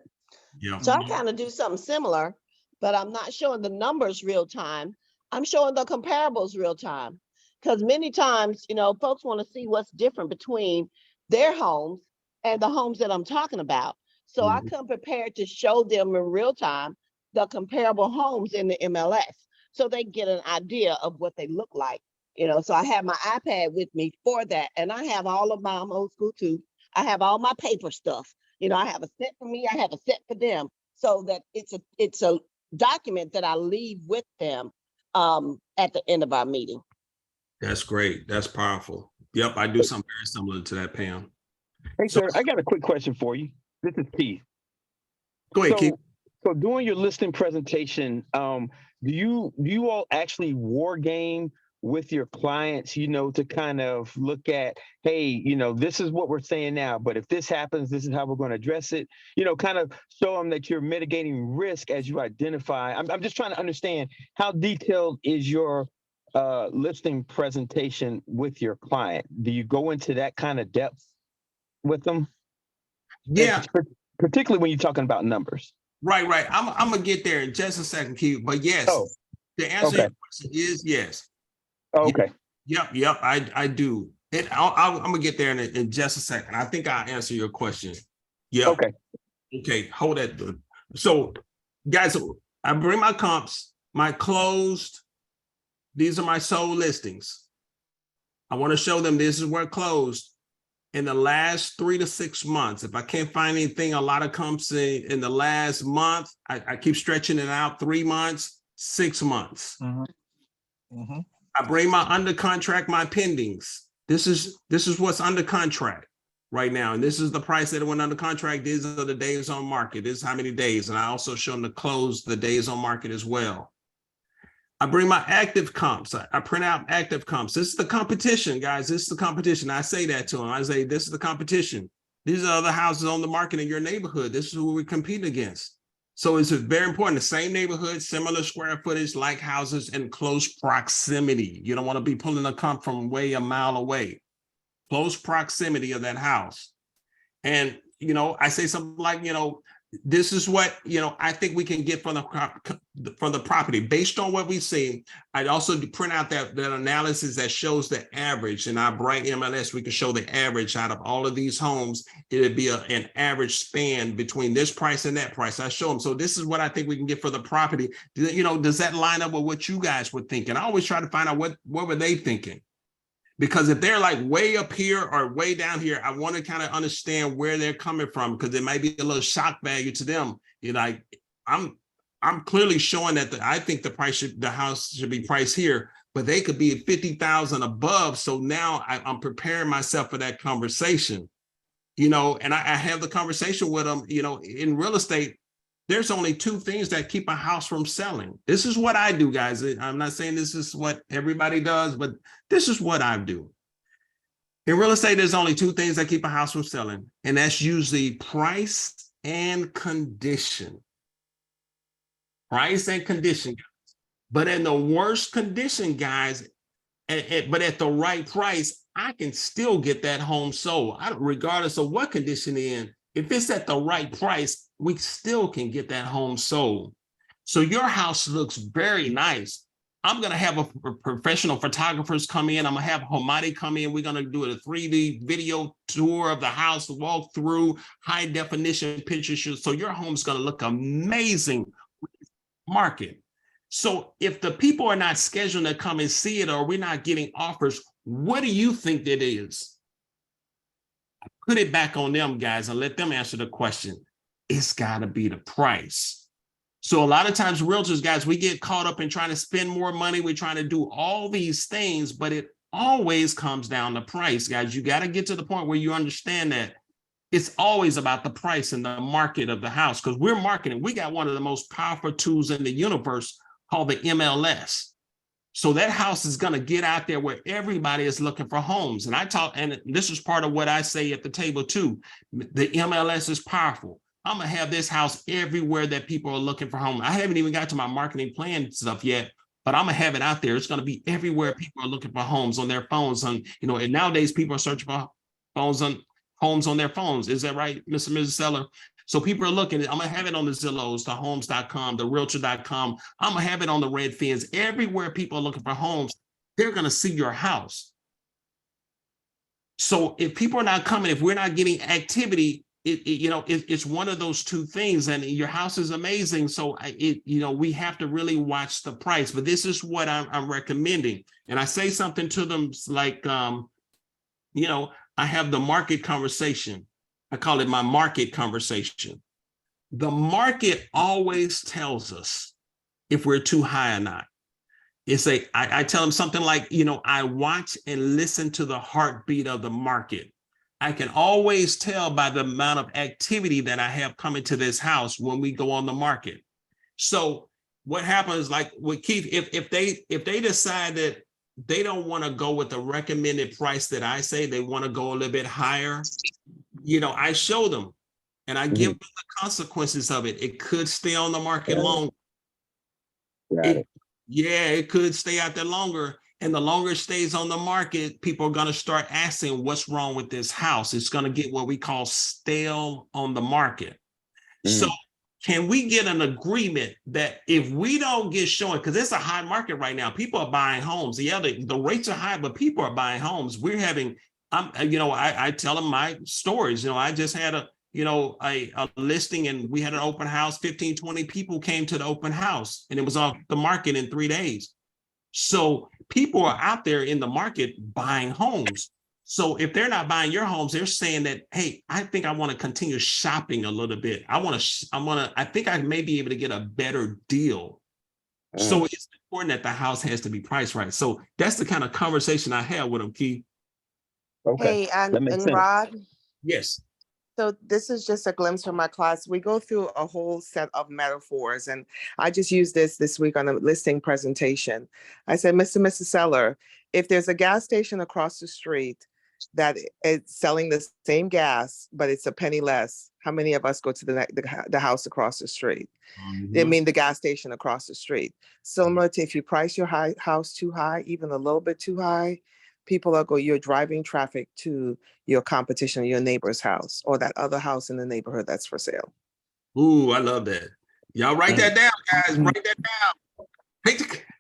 Yeah. So I kind of do something similar, but I'm not showing the numbers real time. I'm showing the comparables real time. Because many times, folks want to see what's different between their homes and the homes that I'm talking about. So I come prepared to show them in real time the comparable homes in the MLS, so they get an idea of what they look like. So I have my iPad with me for that. And I have all of I'm old school too. I have all my paper stuff. I have a set for me, I have a set for them, so that it's a document that I leave with them at the end of our meeting. That's great. That's powerful. Yep, I do something very similar to that, Pam. Hey, sir, I got a quick question for you. This is Keith. Go ahead, Keith. So during your listing presentation, do you all actually war game with your clients, to kind of look at, hey, this is what we're saying now, but if this happens, this is how we're going to address it, kind of show them that you're mitigating risk as you identify. I'm just trying to understand, how detailed is your listing presentation with your client? Do you go into that kind of depth with them? Yeah. Particularly when you're talking about numbers. Right. I'm going to get there in just a second, Keith. But yes, the answer to your question is yes. Oh, okay. Yep. I do. I'm going to get there in just a second. I think I'll answer your question. Yeah. Okay. Hold that. So, guys, I bring my comps, my closed. These are my sold listings. I want to show them this is where it closed in the last 3 to 6 months. If I can't find anything, a lot of comps in the last month, I keep stretching it out 3 months, 6 months. I bring my under contract, my pendings. This is what's under contract right now. And this is the price that it went under contract. These are the days on market. This is how many days. And I also show them the close, the days on market as well. I bring my active comps. I print out active comps. This is the competition, guys. This is the competition. I say that to them. I say, this is the competition. These are other houses on the market in your neighborhood. This is who we compete against. So it's very important. The same neighborhood, similar square footage, like houses in close proximity. You don't want to be pulling a comp from a mile away. Close proximity of that house. And, I say something like, this is what, I think we can get from the property based on what we see. I'd also print out that analysis that shows the average. In our bright MLS, we can show the average out of all of these homes. It'd be an average span between this price and that price. I show them. So this is what I think we can get for the property. Does that line up with what you guys were thinking? I always try to find out what were they thinking? Because if they're like way up here or way down here, I want to kind of understand where they're coming from, because there might be a little shock value to them. I'm clearly showing that I think the house should be priced here, but they could be at 50,000 above. So now I'm preparing myself for that conversation, and I have the conversation with them. In real estate, there's only two things that keep a house from selling. This is what I do, guys. I'm not saying this is what everybody does, but this is what I do. In real estate, there's only two things that keep a house from selling, and that's usually price and condition. Price and condition. But in the worst condition, guys, but at the right price, I can still get that home sold, regardless of what condition it's in. If it's at the right price, we still can get that home sold. So your house looks very nice. I'm going to have a professional photographers come in. I'm going to have Homadi come in. We're going to do a 3D video tour of the house, walk through high definition pictures. So your home's going to look amazing market. So if the people are not scheduled to come and see it, or we're not getting offers, what do you think that is? Put it back on them, guys, and let them answer the question. It's got to be the price. So a lot of times realtors, guys, we get caught up in trying to spend more money. We're trying to do all these things, but it always comes down to price, guys. You got to get to the point where you understand that it's always about the price and the market of the house, because we're marketing. We got one of the most powerful tools in the universe called the MLS. So that house is going to get out there where everybody is looking for homes. And this is part of what I say at the table too. The MLS is powerful. I'm going to have this house everywhere that people are looking for homes. I haven't even got to my marketing plan stuff yet, but I'm going to have it out there. It's going to be everywhere people are looking for homes on their phones. And nowadays people are searching for homes on their phones. Is that right, Mr. and Mrs. Seller? So people are looking. I'm going to have it on the Zillows, the homes.com, the realtor.com. I'm going to have it on the Redfins. Everywhere people are looking for homes, they're going to see your house. So if people are not coming, if we're not getting activity, it's one of those two things. And your house is amazing. So we have to really watch the price. But this is what I'm recommending. And I say something to them like, I have the market conversation. I call it my market conversation. The market always tells us if we're too high or not. I tell them something like, I watch and listen to the heartbeat of the market. I can always tell by the amount of activity that I have coming to this house when we go on the market. So what happens, like with Keith, if they decide that they don't want to go with the recommended price that I say, they want to go a little bit higher, I show them and I give them the consequences of it. It could stay on the market longer. It could stay out there longer. And the longer it stays on the market, people are going to start asking what's wrong with this house. It's going to get what we call stale on the market. So can we get an agreement that if we don't get showing, because it's a high market right now, people are buying homes. Yeah, the rates are high, but people are buying homes. We're having, I tell them my stories. I just had a listing and we had an open house, 15, 20 people came to the open house and it was off the market in 3 days. So people are out there in the market buying homes. So if they're not buying your homes, they're saying that, hey, I think I want to continue shopping a little bit. I think I may be able to get a better deal. So it's important that the house has to be priced right. So that's the kind of conversation I have with them, Keith. Okay. Hey, and Rod. Yes. So this is just a glimpse from my class. We go through a whole set of metaphors, and I just used this week on a listing presentation. I said, Mr. and Mrs. Seller, if there's a gas station across the street that is selling the same gas, but it's a penny less, how many of us go to the house across the street? I mean, the gas station across the street. Similar to if you price your house too high, even a little bit too high, you're driving traffic to your competition, your neighbor's house, or that other house in the neighborhood that's for sale. Ooh, I love that. Y'all write that down, guys. Write that down. Hey,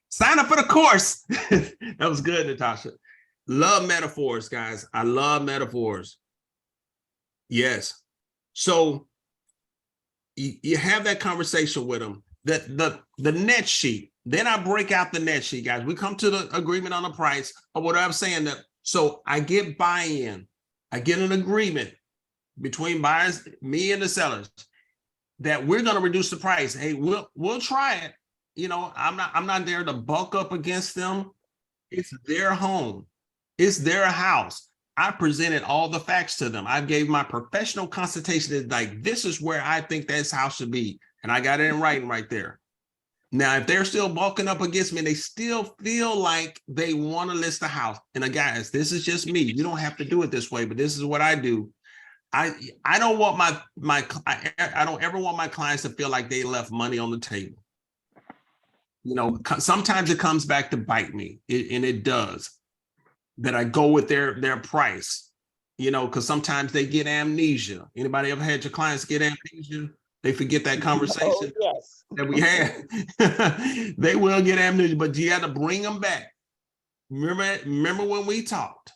sign up for the course. That was good, Natasha. Love metaphors, guys. I love metaphors. Yes. So you have that conversation with them. The net sheet. Then I break out the net sheet, guys. We come to the agreement on the price or what I'm saying. That so I get buy-in. I get an agreement between buyers, me and the sellers, that we're going to reduce the price. Hey, we'll try it. You know, I'm not there to buck up against them. It's their home. It's their house. I presented all the facts to them. I gave my professional consultation. It's like, this is where I think this house should be. And I got it in writing right there. Now, if they're still bulking up against me, and they still feel like they want to list the house. And guys, this is just me. You don't have to do it this way, but this is what I do. I don't want I don't ever want my clients to feel like they left money on the table. You know, sometimes it comes back to bite me, and it does. That I go with their price, you know, because sometimes they get amnesia. Anybody ever had your clients get amnesia? They forget that conversation yes. that we had. They will get amnesia, but you got to bring them back. Remember when we talked?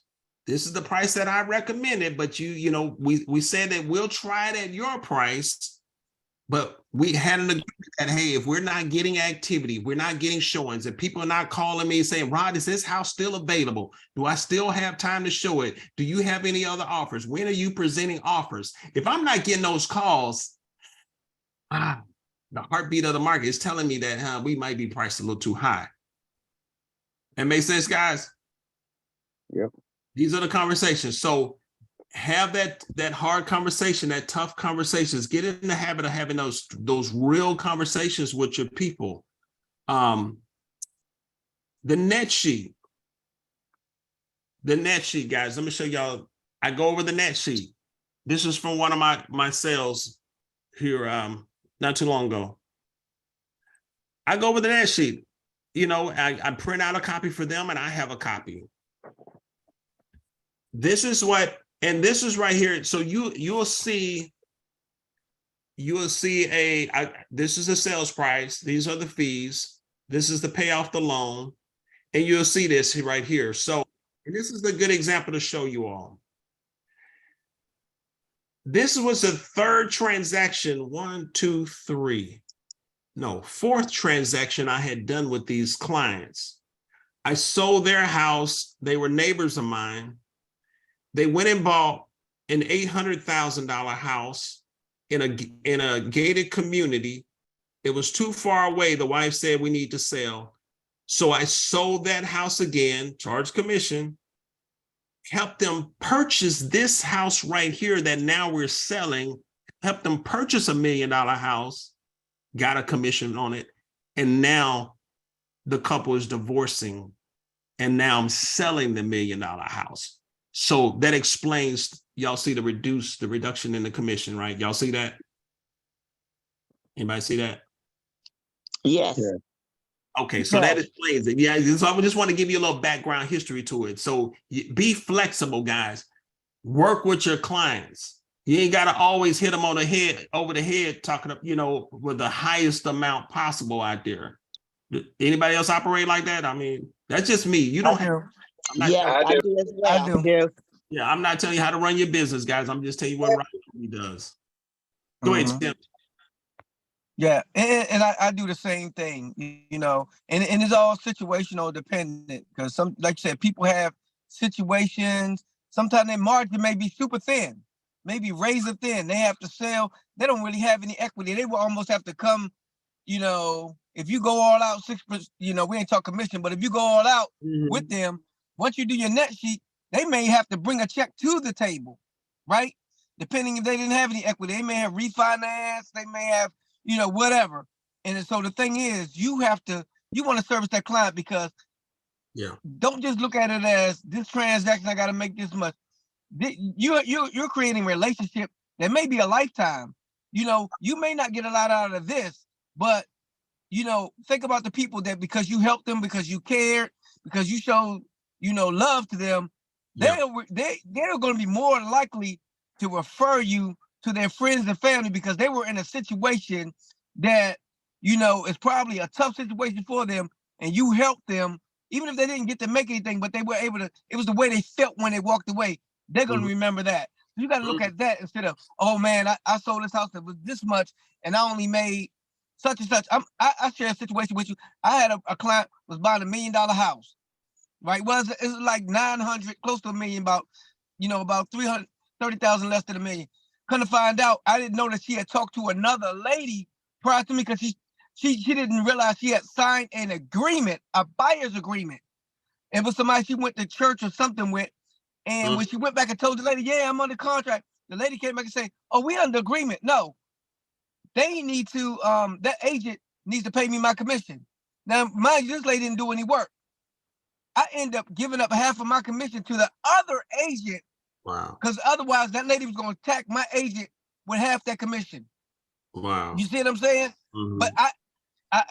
This is the price that I recommended, but you know, we said that we'll try it at your price, but we had an agreement that, hey, if we're not getting activity, we're not getting showings, and people are not calling me and saying, Rod, is this house still available? Do I still have time to show it? Do you have any other offers? When are you presenting offers? If I'm not getting those calls, the heartbeat of the market is telling me that we might be priced a little too high. That makes sense, guys? Yep. These are the conversations. So have that hard conversation, that tough conversations. Get in the habit of having those real conversations with your people. The net sheet, guys. Let me show y'all. I go over the net sheet. This is from one of my sales here not too long ago. I go over the net sheet. You know, I print out a copy for them, and I have a copy. This is what, and this is right here. So you'll see this is the sales price. These are the fees. This is to pay off the loan. And you'll see this right here. So this is a good example to show you all. This was the third transaction, fourth transaction I had done with these clients. I sold their house. They were neighbors of mine. They went and bought an $800,000 house in a gated community. It was too far away. The wife said, we need to sell. So I sold that house again, charged commission, helped them purchase this house right here that now we're selling, helped them purchase $1 million house, got a commission on it. And now the couple is divorcing. And now I'm selling the $1 million house. So that explains, y'all see the reduction in the commission, right? Y'all see that? Anybody see that? Yes. Yeah. Okay, so that explains it. Yeah, so I just want to give you a little background history to it. So be flexible, guys. Work with your clients. You ain't got to always hit them over the head, talking, with the highest amount possible out there. Anybody else operate like that? I mean, that's just me. You don't have. Yes, I do as well. I do. Yeah, I'm not telling you how to run your business, guys. I'm just telling you what Ryan does. Go ahead, Tim. Yeah, and I do the same thing, and it's all situational dependent, because some, like you said, people have situations. Sometimes their margin may be super thin, maybe razor thin. They have to sell. They don't really have any equity. They will almost have to come, if you go all out 6%, we ain't talk commission, but if you go all out with them, once you do your net sheet, they may have to bring a check to the table, right? Depending if they didn't have any equity, they may have refinance, they may have, whatever. And so the thing is, you want to service that client, because don't just look at it as this transaction, I got to make this much. You're creating a relationship that may be a lifetime. You may not get a lot out of this, but think about the people that, because you helped them, because you cared, because you showed, love to them, they're going to be more likely to refer you to their friends and family because they were in a situation that, you know, is probably a tough situation for them, and you helped them, even if they didn't get to make anything, but they were able to, it was the way they felt when they walked away. They're going to remember that. You got to look at that instead of, oh man, I sold this house that was this much and I only made such and such. I share a situation with you. I had a client was buying $1 million house, right? Well, it's like 900, close to $1 million, about, you know, about 330,000 less than $1 million. Couldn't find out. I didn't know that she had talked to another lady prior to me because she didn't realize she had signed an agreement, a buyer's agreement. It was somebody she went to church or something with. And when she went back and told the lady, yeah, I'm under contract, the lady came back and said, oh, we under agreement. No, they need to, that agent needs to pay me my commission. Now, mind you, this lady didn't do any work. I end up giving up half of my commission to the other agent. Wow. Because otherwise that lady was going to attack my agent with half that commission. Wow. You see what I'm saying? But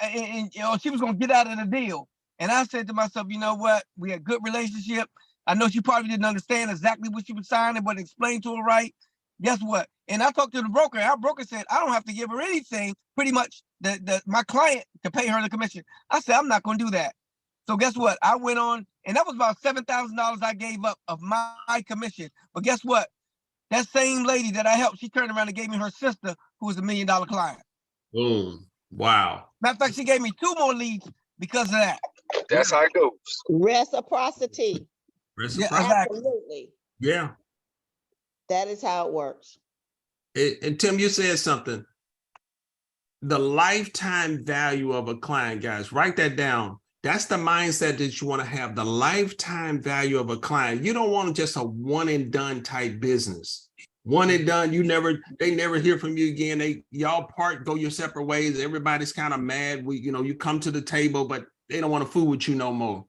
and you know, she was going to get out of the deal. And I said to myself, you know what? We had a good relationship. I know she probably didn't understand exactly what she was signing, but explained to her right. Guess what? And I talked to the broker. Our broker said, I don't have to give her anything, pretty much my client to pay her the commission. I said, I'm not going to do that. So guess what? I went on, and that was about $7,000 I gave up of my commission. But guess what? That same lady that I helped, she turned around and gave me her sister, who was $1 million client. Boom. Wow. Matter of fact, she gave me 2 more leads because of that. That's how it goes. Reciprocity. Yeah, exactly. Absolutely. Yeah. That is how it works. And Tim, you said something. The lifetime value of a client, guys, write that down. That's the mindset that you want to have, the lifetime value of a client. You don't want just a one and done type business. One and done, they never hear from you again. Y'all part, go your separate ways. Everybody's kind of mad. You come to the table, but they don't want to fool with you no more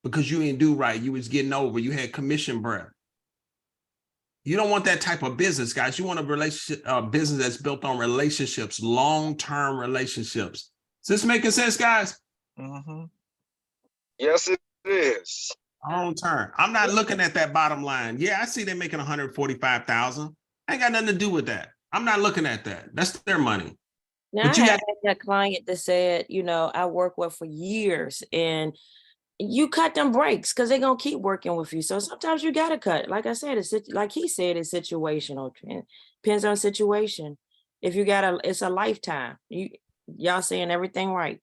because you didn't do right. You was getting over. You had commission breath. You don't want that type of business, guys. You want a relationship, business that's built on relationships, long-term relationships. Is this making sense, guys? Yes, it is. Long-term. I'm not looking at that bottom line. Yeah, I see they're making 145,000. I ain't got nothing to do with that. I'm not looking at that. That's their money. Now, But I you had that client that said, you know, I work with for years, and you cut them breaks because they're going to keep working with you. So sometimes you got to cut. Like I said, like he said, it's situational. Depends on situation. If you it's a lifetime. Y'all saying everything right.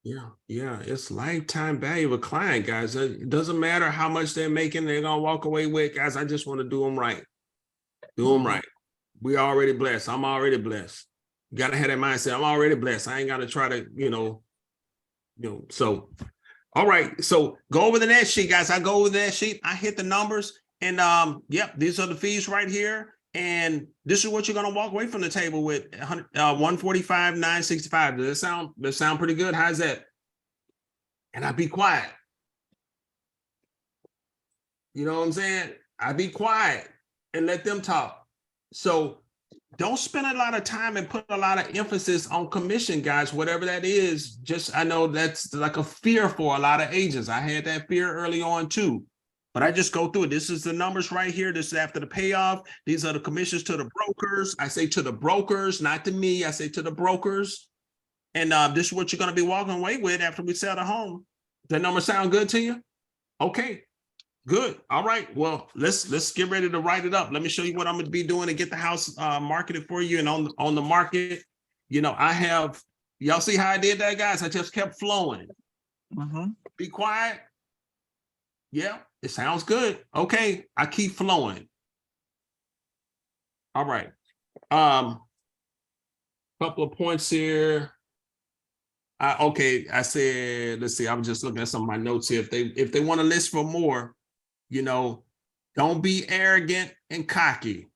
Yeah, it's lifetime value of a client, guys. It doesn't matter how much they're making, they're gonna walk away with. Guys, I just want to do them right. Do them right. We already blessed. I'm already blessed. You gotta have that mindset. I'm already blessed. I ain't gotta try to, so all right. So go over the net sheet, guys. I go over the net sheet, I hit the numbers, and yep, these are the fees right here. And this is what you're gonna walk away from the table with: 145,965. Does that sound pretty good? How's that? And I be quiet. You know what I'm saying? I be quiet and let them talk. So don't spend a lot of time and put a lot of emphasis on commission, guys. Whatever that is, I know that's like a fear for a lot of agents. I had that fear early on too. But I just go through it. This is the numbers right here. This is after the payoff. These are the commissions to the brokers. I say to the brokers, not to me. I say to the brokers. And this is what you're going to be walking away with after we sell the home. Does that number sound good to you? Okay, good. All right. Well, let's get ready to write it up. Let me show you what I'm going to be doing to get the house marketed for you and on the market. Y'all see how I did that, guys? I just kept flowing. Be quiet. Yeah, it sounds good. Okay, I keep flowing. All right. Couple of points here. I said, let's see. I'm just looking at some of my notes here. If they want to list for more, don't be arrogant and cocky.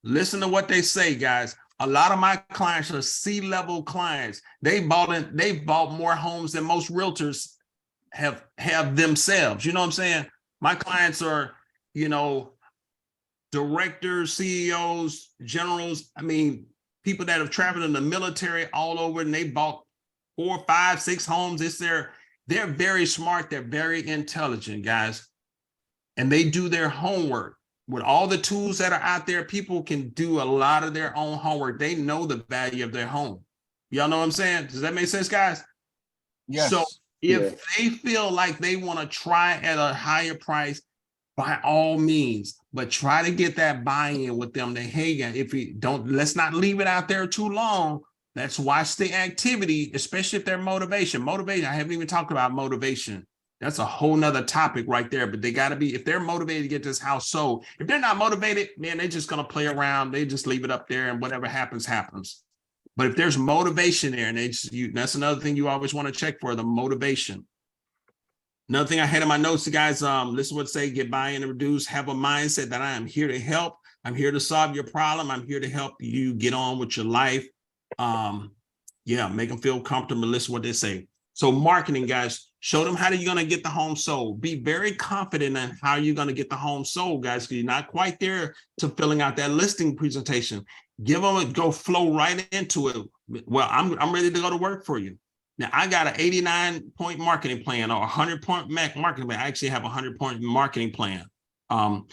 Listen to what they say, guys. A lot of my clients are C-level clients. They bought more homes than most realtors have themselves. You know what I'm saying? My clients are, directors, CEOs, generals. I mean, people that have traveled in the military all over, and they bought 4, 5, 6 homes. They're very smart. They're very intelligent, guys. And they do their homework. with all the tools that are out there, people can do a lot of their own homework. They know the value of their home. Y'all know what I'm saying? Does that make sense, guys? Yes. So Yeah. if they feel like they want to try at a higher price, by all means, but try to get that buy-in with them. That, hey, if you don't, let's not leave it out there too long. Let's watch the activity, especially if they're motivation. Motivation, I haven't even talked about motivation. That's a whole nother topic right there. But they got to be, if they're motivated to get this house sold, if they're not motivated, man, they're just going to play around. They just leave it up there and whatever happens, happens. But if there's motivation there, and that's another thing you always want to check for, the motivation. Another thing I had in my notes, guys, listen what say, get buy-in and reduce, have a mindset that I am here to help. I'm here to solve your problem. I'm here to help you get on with your life. Yeah, make them feel comfortable. Listen what they say. So marketing, guys, show them how you're going to get the home sold. Be very confident in how you're going to get the home sold, guys, because you're not quite there to filling out that listing presentation. Give them a go, flow right into it. Well, I'm ready to go to work for you. Now, I got an 89-point marketing plan or a 100-point marketing plan. I actually have a 100-point marketing plan. How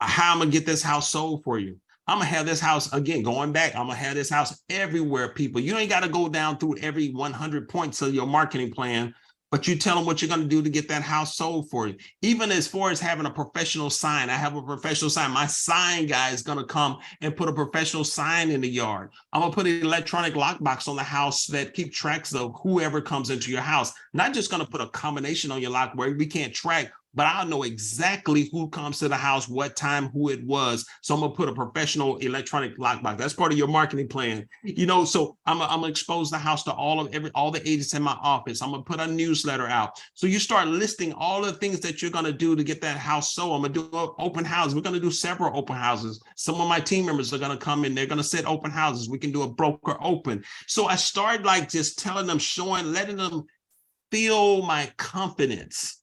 I'm going to get this house sold for you. I'm going to have this house, again, going back, I'm going to have this house everywhere, people. You ain't got to go down through every 100 points of your marketing plan, but you tell them what you're going to do to get that house sold for you. Even as far as having a professional sign, I have a professional sign. My sign guy is going to come and put a professional sign in the yard. I'm going to put an electronic lockbox on the house that keep tracks of whoever comes into your house. Not just going to put a combination on your lock where we can't track, but I'll know exactly who comes to the house, what time, who it was. So I'm gonna put a professional electronic lockbox. That's part of your marketing plan. You know, so I'm gonna expose the house to all the agents in my office. I'm gonna put a newsletter out. So you start listing all the things that you're gonna do to get that house sold. I'm gonna do an open house. We're gonna do several open houses. Some of my team members are gonna come in. They're gonna set open houses. We can do a broker open. So I started like just telling them, letting them feel my confidence.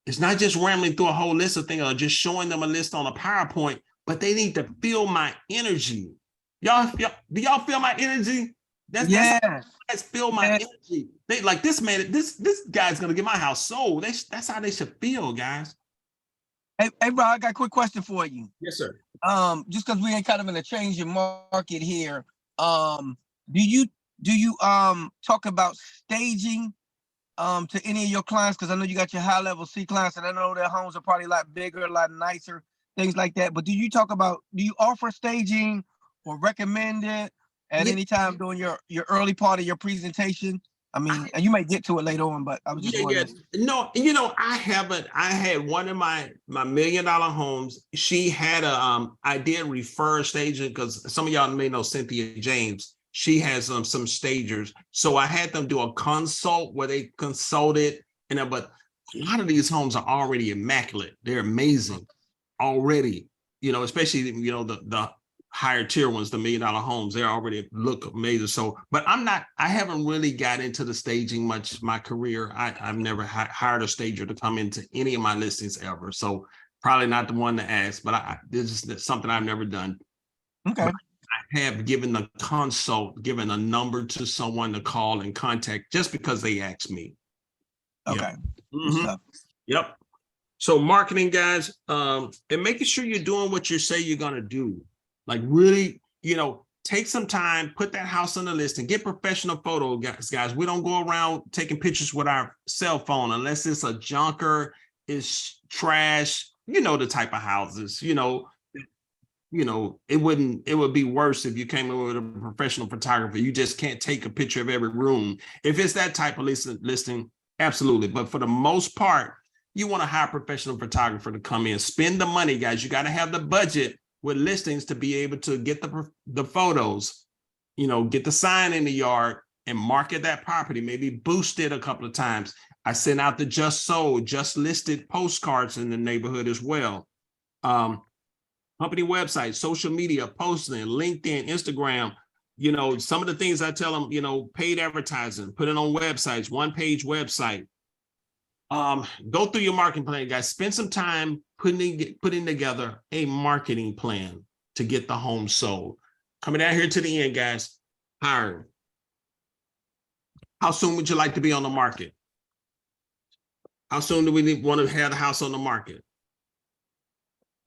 It's not just rambling through a whole list of things or just showing them a list on a PowerPoint, but they need to feel my energy. Do y'all feel my energy? That's feel my energy. They like this man, this guy's gonna get my house sold. That's how they should feel, guys. Hey, bro, I got a quick question for you. Yes, sir. Just because we ain't kind of in a changing market here, do you talk about staging to any of your clients? Because I know you got your high level C clients, and I know their homes are probably a lot bigger, a lot nicer, things like that. But do you offer staging or recommend it at any time during your early part of your presentation? I mean, and you may get to it later on, but I was just wondering. No, you know, I haven't. I had one of my $1 million homes. She had I did refer staging because some of y'all may know Cynthia James. She has some stagers. So I had them do a consult where they consulted, but a lot of these homes are already immaculate. They're amazing already, you know, especially, you know, the higher tier ones, the $1 million homes, they already look amazing. So, but I haven't really got into the staging much my career. I've never hired a stager to come into any of my listings ever. So probably not the one to ask, but this is something I've never done. Okay. But I have given a number to someone to call and contact just because they asked me. Okay. Yep. Yep. So marketing, guys, and making sure you're doing what you say you're going to do. Like really, you know, take some time, put that house on the list and get professional photo guys. We don't go around taking pictures with our cell phone unless it's a junker, it's trash, you know, the type of houses, you know, it would be worse if you came in with a professional photographer. You just can't take a picture of every room. If it's that type of listing, absolutely. But for the most part, you want to hire a professional photographer to come in, spend the money, guys. You got to have the budget with listings to be able to get the photos, you know, get the sign in the yard and market that property, maybe boost it a couple of times. I sent out the just sold, just listed postcards in the neighborhood as well. Company website, social media, posting, LinkedIn, Instagram, you know, some of the things I tell them, you know, paid advertising, put it on websites, one-page website. Go through your marketing plan, guys. Spend some time putting together a marketing plan to get the home sold. Coming down here to the end, guys. Hiring. How soon would you like to be on the market? How soon do we want to have the house on the market?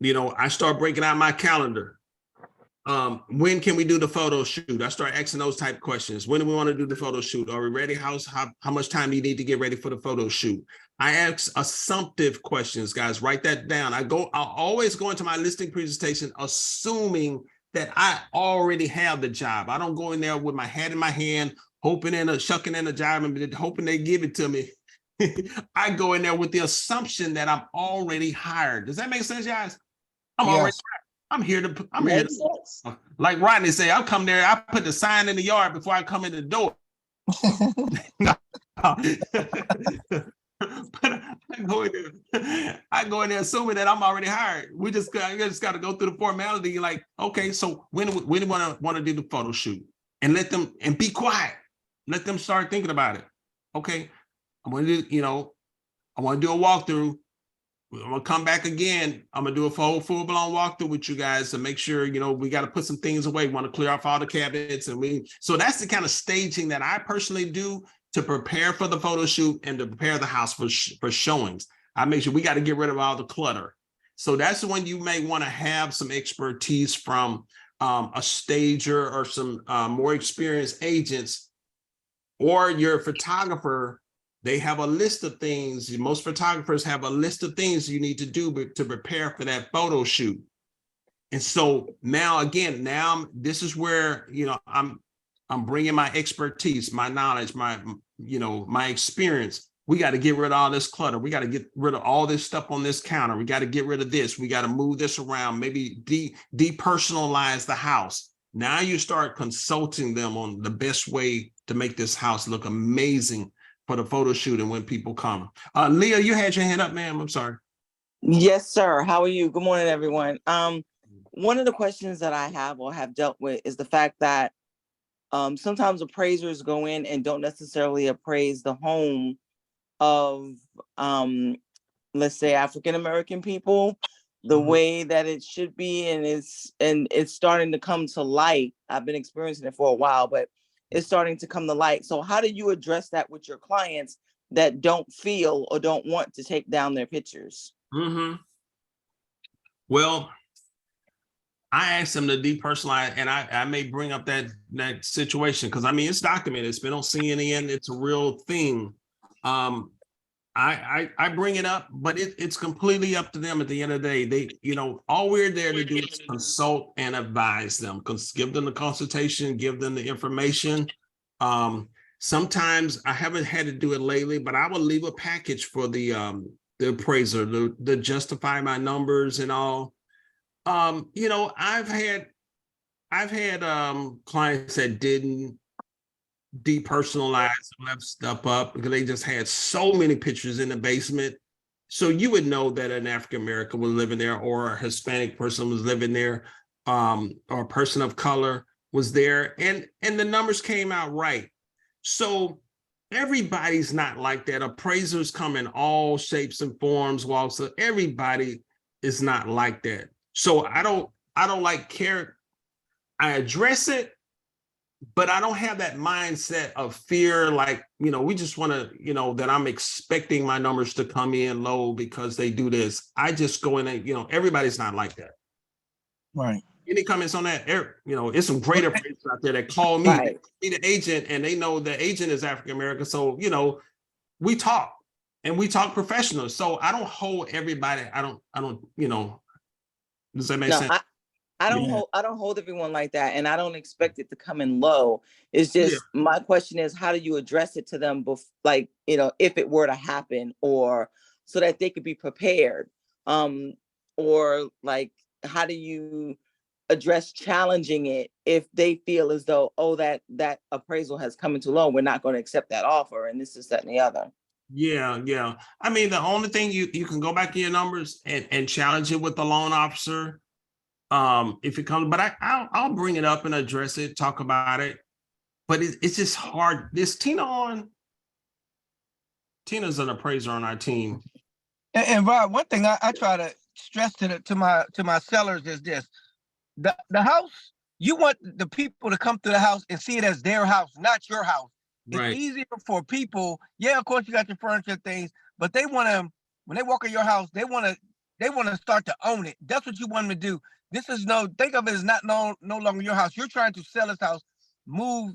I start breaking out my calendar. When can we do the photo shoot? I start asking those type of questions. When do we want to do the photo shoot? Are we ready? How much time do you need to get ready for the photo shoot? I ask assumptive questions, guys. Write that down. I'll always go into my listing presentation assuming that I already have the job. I don't go in there with my hat in my hand, hoping and shucking in a job and hoping they give it to me. I go in there with the assumption that I'm already hired. Does that make sense, guys? I'm already hired. I'm here to, like Rodney say, I'll come there. I put the sign in the yard before I come in the door. But I go in there assuming that I'm already hired. I just got to go through the formality. Like, okay, so when do we want to do the photo shoot? And let them, and be quiet. Let them start thinking about it. Okay, I want to do a walkthrough. I'm gonna come back again. I'm gonna do a full-blown walkthrough with you guys to make sure, we got to put some things away. We want to clear off all the cabinets, so that's the kind of staging that I personally do to prepare for the photo shoot and to prepare the house for showings. I make sure we got to get rid of all the clutter. So that's when you may want to have some expertise from a stager or some more experienced agents, or your photographer. They have a list of things. Most photographers have a list of things you need to do to prepare for that photo shoot. And so now this is where, I'm bringing my expertise, my knowledge, my experience. We got to get rid of all this clutter. We got to get rid of all this stuff on this counter. We got to get rid of this. We got to move this around, maybe depersonalize the house. Now you start consulting them on the best way to make this house look amazing for the photo shoot and when people come. Leah, you had your hand up, ma'am. I'm sorry. Yes, sir. How are you? Good morning, everyone. One of the questions that I have or have dealt with is the fact that sometimes appraisers go in and don't necessarily appraise the home of, let's say, African-American people the way that it should be, and it's starting to come to light. I've been experiencing it for a while, but it's starting to come to light. So how do you address that with your clients that don't feel or don't want to take down their pictures? Well, I asked them to depersonalize, and I may bring up that situation because it's documented. It's been on CNN. It's a real thing. I bring it up, but it's completely up to them at the end of the day. They, all we're there to do is consult and advise them, give them the consultation, give them the information. Sometimes I haven't had to do it lately, but I will leave a package for the appraiser to justify my numbers and all. I've had clients that didn't depersonalize, left stuff up because they just had so many pictures in the basement. So you would know that an African American was living there, or a Hispanic person was living there, or a person of color was there, and the numbers came out right. So everybody's not like that. Appraisers come in all shapes and forms, walks. So everybody is not like that. So I don't like care. I address it, but I don't have that mindset of fear. Like, we just want to, that I'm expecting my numbers to come in low because they do this. I just go in and, everybody's not like that. Right. Any comments on that? It's some great appraisers out there that call me, Right. Be the agent, and they know the agent is African American. So, we talk professional. So I don't hold everybody. I don't, does that make sense? I don't hold everyone like that, and I don't expect it to come in low. It's just my question is, how do you address it to them, if it were to happen, or so that they could be prepared, or like, how do you address challenging it if they feel as though, that appraisal has come in too low, we're not going to accept that offer, and this is that and the other. Yeah. The only thing you can go back to your numbers and challenge it with the loan officer. If it comes, but I'll bring it up and address it, talk about it. But it's just hard. This Tina's an appraiser on our team. And Rob, one thing I try to stress to my sellers is this: the house, you want the people to come to the house and see it as their house, not your house. Right. It's easier for people. Yeah, of course you got your furniture things, but they want to, when they walk in your house, they want to they want to start to own it. That's what you want them to do. This is think of it as not no longer your house. You're trying to sell this house,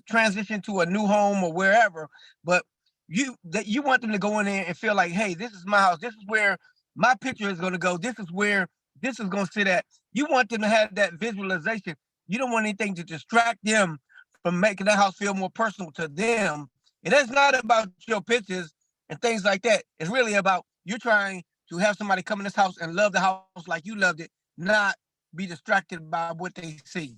transition to a new home or wherever, but you want them to go in there and feel like, hey, this is my house. This is where my picture is going to go. This is where this is going to sit at. You want them to have that visualization. You don't want anything to distract them from making that house feel more personal to them. And that's not about your pictures and things like that. It's really about you're trying to have somebody come in this house and love the house like you loved it, not be distracted by what they see.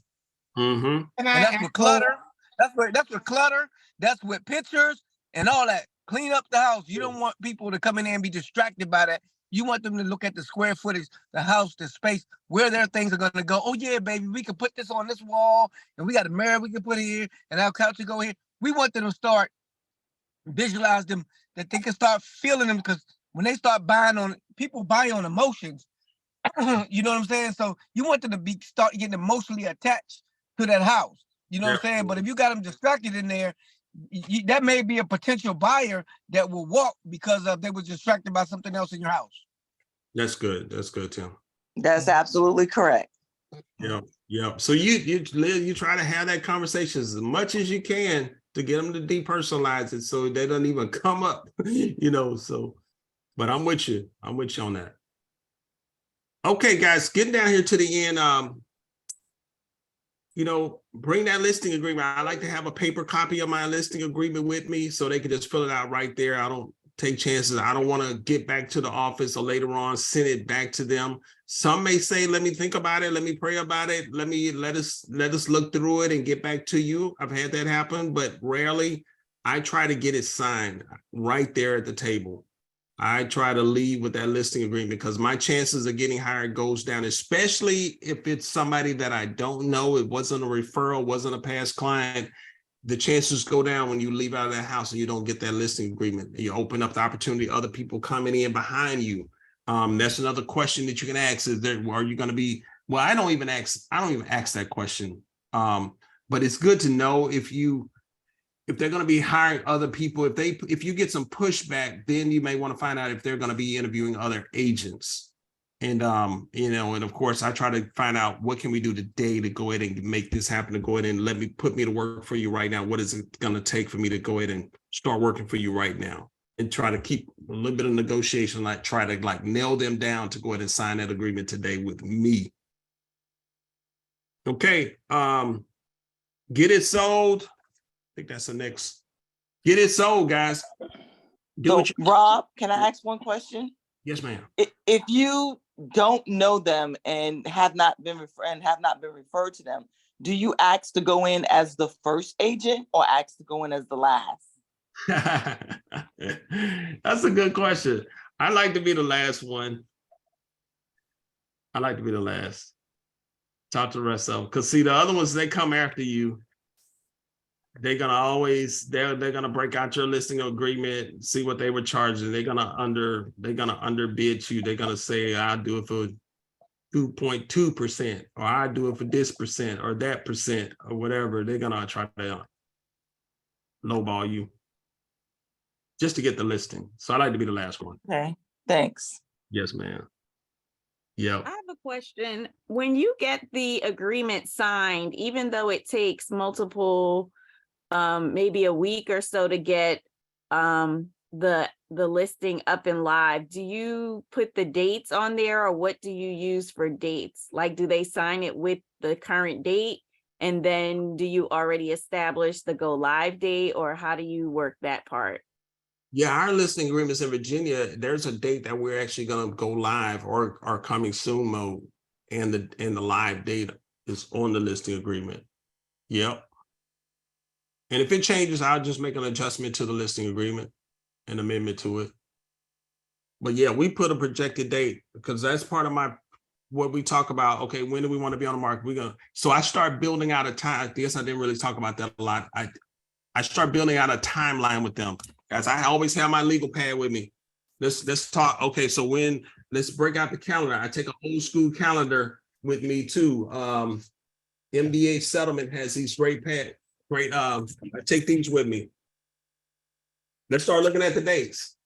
Mm-hmm. And that's with clutter. That's with clutter. That's with pictures and all that. Clean up the house. You don't want people to come in there and be distracted by that. You want them to look at the square footage, the house, the space, where their things are going to go. Oh, yeah, baby, we can put this on this wall, and we got a mirror we can put here, and our couch will go here. We want them to start visualize them, that they can start feeling them, because when they start people buy on emotions. You know what I'm saying? So you want them to start getting emotionally attached to that house. You know what I'm saying? But if you got them distracted in there, that may be a potential buyer that will walk because they were distracted by something else in your house. That's good. That's good, Tim. That's absolutely correct. Yeah. So you try to have that conversation as much as you can to get them to depersonalize it so they don't even come up, so, but I'm with you on that. Okay, guys, getting down here to the end, bring that listing agreement. I like to have a paper copy of my listing agreement with me so they can just fill it out right there. I don't take chances. I don't want to get back to the office or later on send it back to them. Some may say, let me think about it. Let me pray about it. Let us look through it and get back to you. I've had that happen, but rarely. I try to get it signed right there at the table. I try to leave with that listing agreement because my chances of getting hired goes down, especially if it's somebody that I don't know. It wasn't a referral, wasn't a past client. The chances go down when you leave out of that house and you don't get that listing agreement. You open up the opportunity, other people coming in behind you. That's another question that you can ask. Are you going to be, well, I don't even ask that question. But it's good to know if they're going to be hiring other people. If you get some pushback, then you may want to find out if they're going to be interviewing other agents. And, and of course, I try to find out what can we do today to go ahead and make this happen, to go ahead and put me to work for you right now. What is it going to take for me to go ahead and start working for you right now? And try to keep a little bit of negotiation, try to nail them down to go ahead and sign that agreement today with me. Okay. Get it sold. I think that's the next. Get it sold, guys. Rob, can I ask one question? Yes, ma'am. If you don't know them and have not been referred to them, do you ask to go in as the first agent or ask to go in as the last? That's a good question. I like to be the last one. I like to be the last. Talk to the rest of them. Because see, the other ones, they come after you. They're gonna break out your listing agreement, see what they were charging. They're gonna underbid you. They're gonna say, I'll do it for 2.2%, or I do it for this percent or that percent or whatever. They're gonna try to lowball you just to get the listing. So I like to be the last one. Okay, thanks. Yes, ma'am. Yeah. I have a question. When you get the agreement signed, even though it takes multiple, maybe a week or so to get the listing up and live, do you put the dates on there, or what do you use for dates? Like, do they sign it with the current date, and then do you already establish the go live date, or how do you work that part? Yeah, our listing agreements in Virginia, there's a date that we're actually going to go live or are coming soon mode, and the live date is on the listing agreement. Yep. And if it changes, I'll just make an adjustment to the listing agreement, an amendment to it. But yeah, we put a projected date because that's part of what we talk about. Okay, when do we want to be on the market? So I start building out a time. I guess I didn't really talk about that a lot. I start building out a timeline with them. Guys, I always have my legal pad with me. Let's talk. Okay, so let's break out the calendar. I take an old school calendar with me too. MBA Settlement has these great pads. I take these with me. Let's start looking at the dates.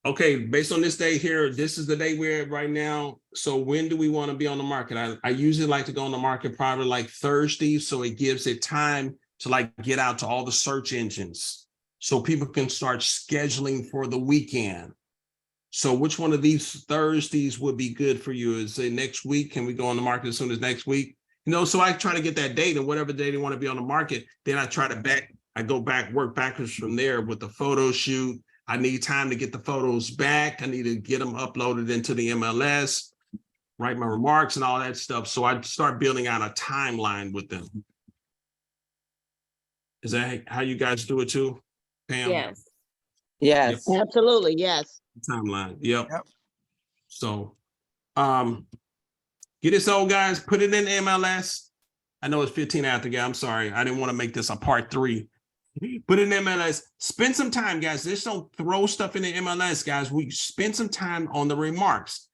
Okay, based on this day here, this is the day we're at right now. So when do we want to be on the market? I usually like to go on the market probably like Thursday, so it gives it time to like get out to all the search engines so people can start scheduling for the weekend. So which one of these Thursdays would be good for you? Is it next week? Can we go on the market as soon as next week? So I try to get that date, and whatever day they want to be on the market, then I try to work backwards from there with the photo shoot. I need time to get the photos back. I need to get them uploaded into the MLS, write my remarks and all that stuff. So I start building out a timeline with them. Is that how you guys do it too, Pam? Yes. Yes. Absolutely, yes. Timeline. Yep. So get this old guys, put it in MLS. I know it's 15 after, guys. I'm sorry. I didn't want to make this a part 3. Put it in MLS. Spend some time, guys. Just don't throw stuff in the MLS, guys. We spend some time on the remarks.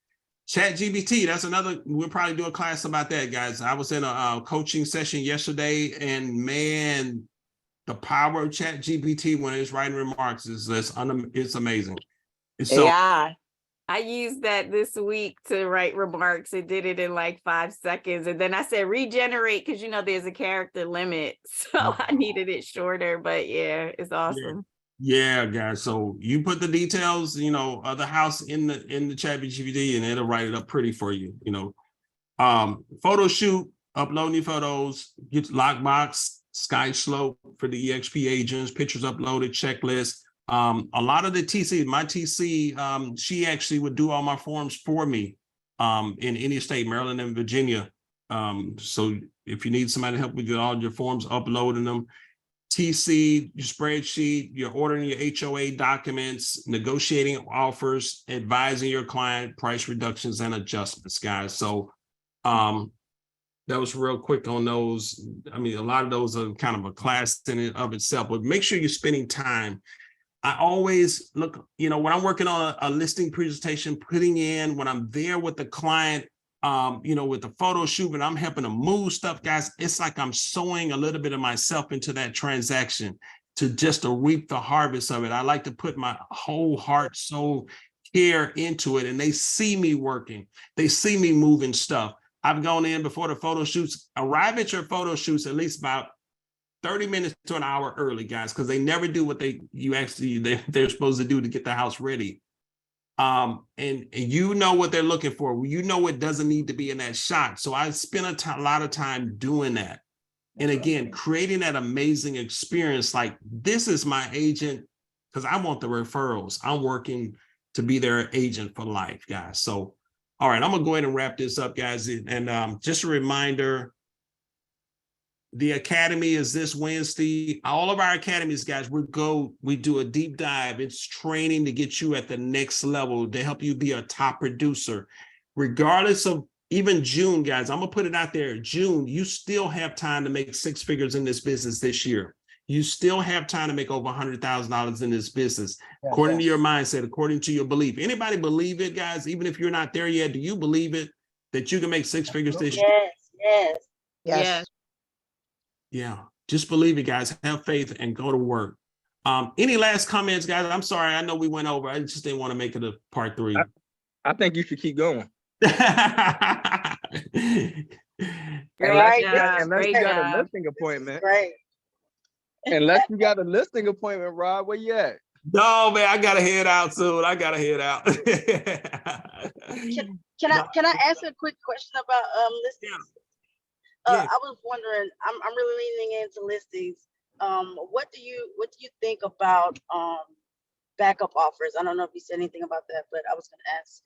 ChatGPT, that's another, we'll probably do a class about that, guys. I was in a coaching session yesterday, and man, the power of ChatGPT when it's writing remarks is it's amazing. So, AI. I used that this week to write remarks. It did it in like 5 seconds. And then I said regenerate, because there's a character limit. So I needed it shorter, but yeah, it's awesome. Yeah, guys. So you put the details, of the house in the ChatGPT, and it'll write it up pretty for you. Photo shoot, uploading your photos, get lockbox, sky slope for the EXP agents, pictures uploaded, checklist. A lot of the TC, my TC, she actually would do all my forms for me in any state, Maryland and Virginia. So if you need somebody to help with all your forms, uploading them, TC, your spreadsheet, you're ordering your HOA documents, negotiating offers, advising your client, price reductions and adjustments, guys. So that was real quick on those. I mean, a lot of those are kind of a class in and of itself, but make sure you're spending time. I always look, when I'm working on a listing presentation, putting in when I'm there with the client, with the photo shoot, and I'm helping them move stuff, guys, it's like I'm sowing a little bit of myself into that transaction to reap the harvest of it. I like to put my whole heart, soul, care into it, and they see me working. They see me moving stuff. I've gone in before the photo shoots, arrive at your photo shoots at least about 30 minutes to an hour early, guys, because they never do what they're supposed to do to get the house ready. And you know what they're looking for. You know what doesn't need to be in that shot. So I spent a lot of time doing that. And again, creating that amazing experience, like this is my agent, because I want the referrals. I'm working to be their agent for life, guys. So, all right, I'm gonna go ahead and wrap this up, guys. And just a reminder, the academy is this Wednesday. All of our academies, guys, we do a deep dive. It's training to get you at the next level, to help you be a top producer. Regardless of even June, guys, I'm gonna put it out there. June, you still have time to make 6 figures in this business this year. You still have time to make over $100,000 in this business, according to your mindset, according to your belief. Anybody believe it, guys? Even if you're not there yet, do you believe it that you can make 6 figures this year? Yes. Yeah, just believe it, guys. Have faith and go to work. Any last comments, guys? I'm sorry, I know we went over. I just didn't want to make it a part 3. I think you should keep going. Great Unless job. you Great got a job. listing appointment. Great. Unless you got a listing appointment, Rod, where you at? No, man, I gotta head out soon. I gotta head out. Can I ask a quick question about listings? Yeah. I was wondering, I'm really leaning into listings. What do you think about backup offers? I don't know if you said anything about that, but I was gonna ask,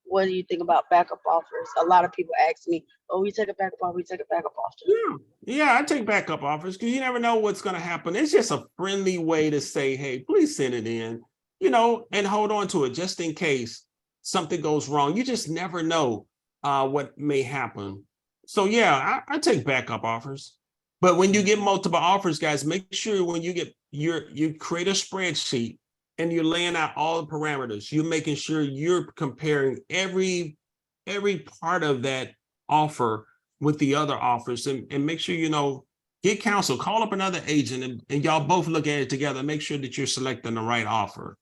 what do you think about backup offers? A lot of people ask me, oh, we take a backup offer, we take a backup offer. Yeah, I take backup offers because you never know what's going to happen. It's just a friendly way to say, hey, please send it in, and hold on to it just in case something goes wrong. You just never know what may happen. So yeah, I take backup offers. But when you get multiple offers, guys, make sure when you get you create a spreadsheet and you're laying out all the parameters. You're making sure you're comparing every part of that offer with the other offers, and make sure, get counsel, call up another agent and y'all both look at it together. Make sure that you're selecting the right offer.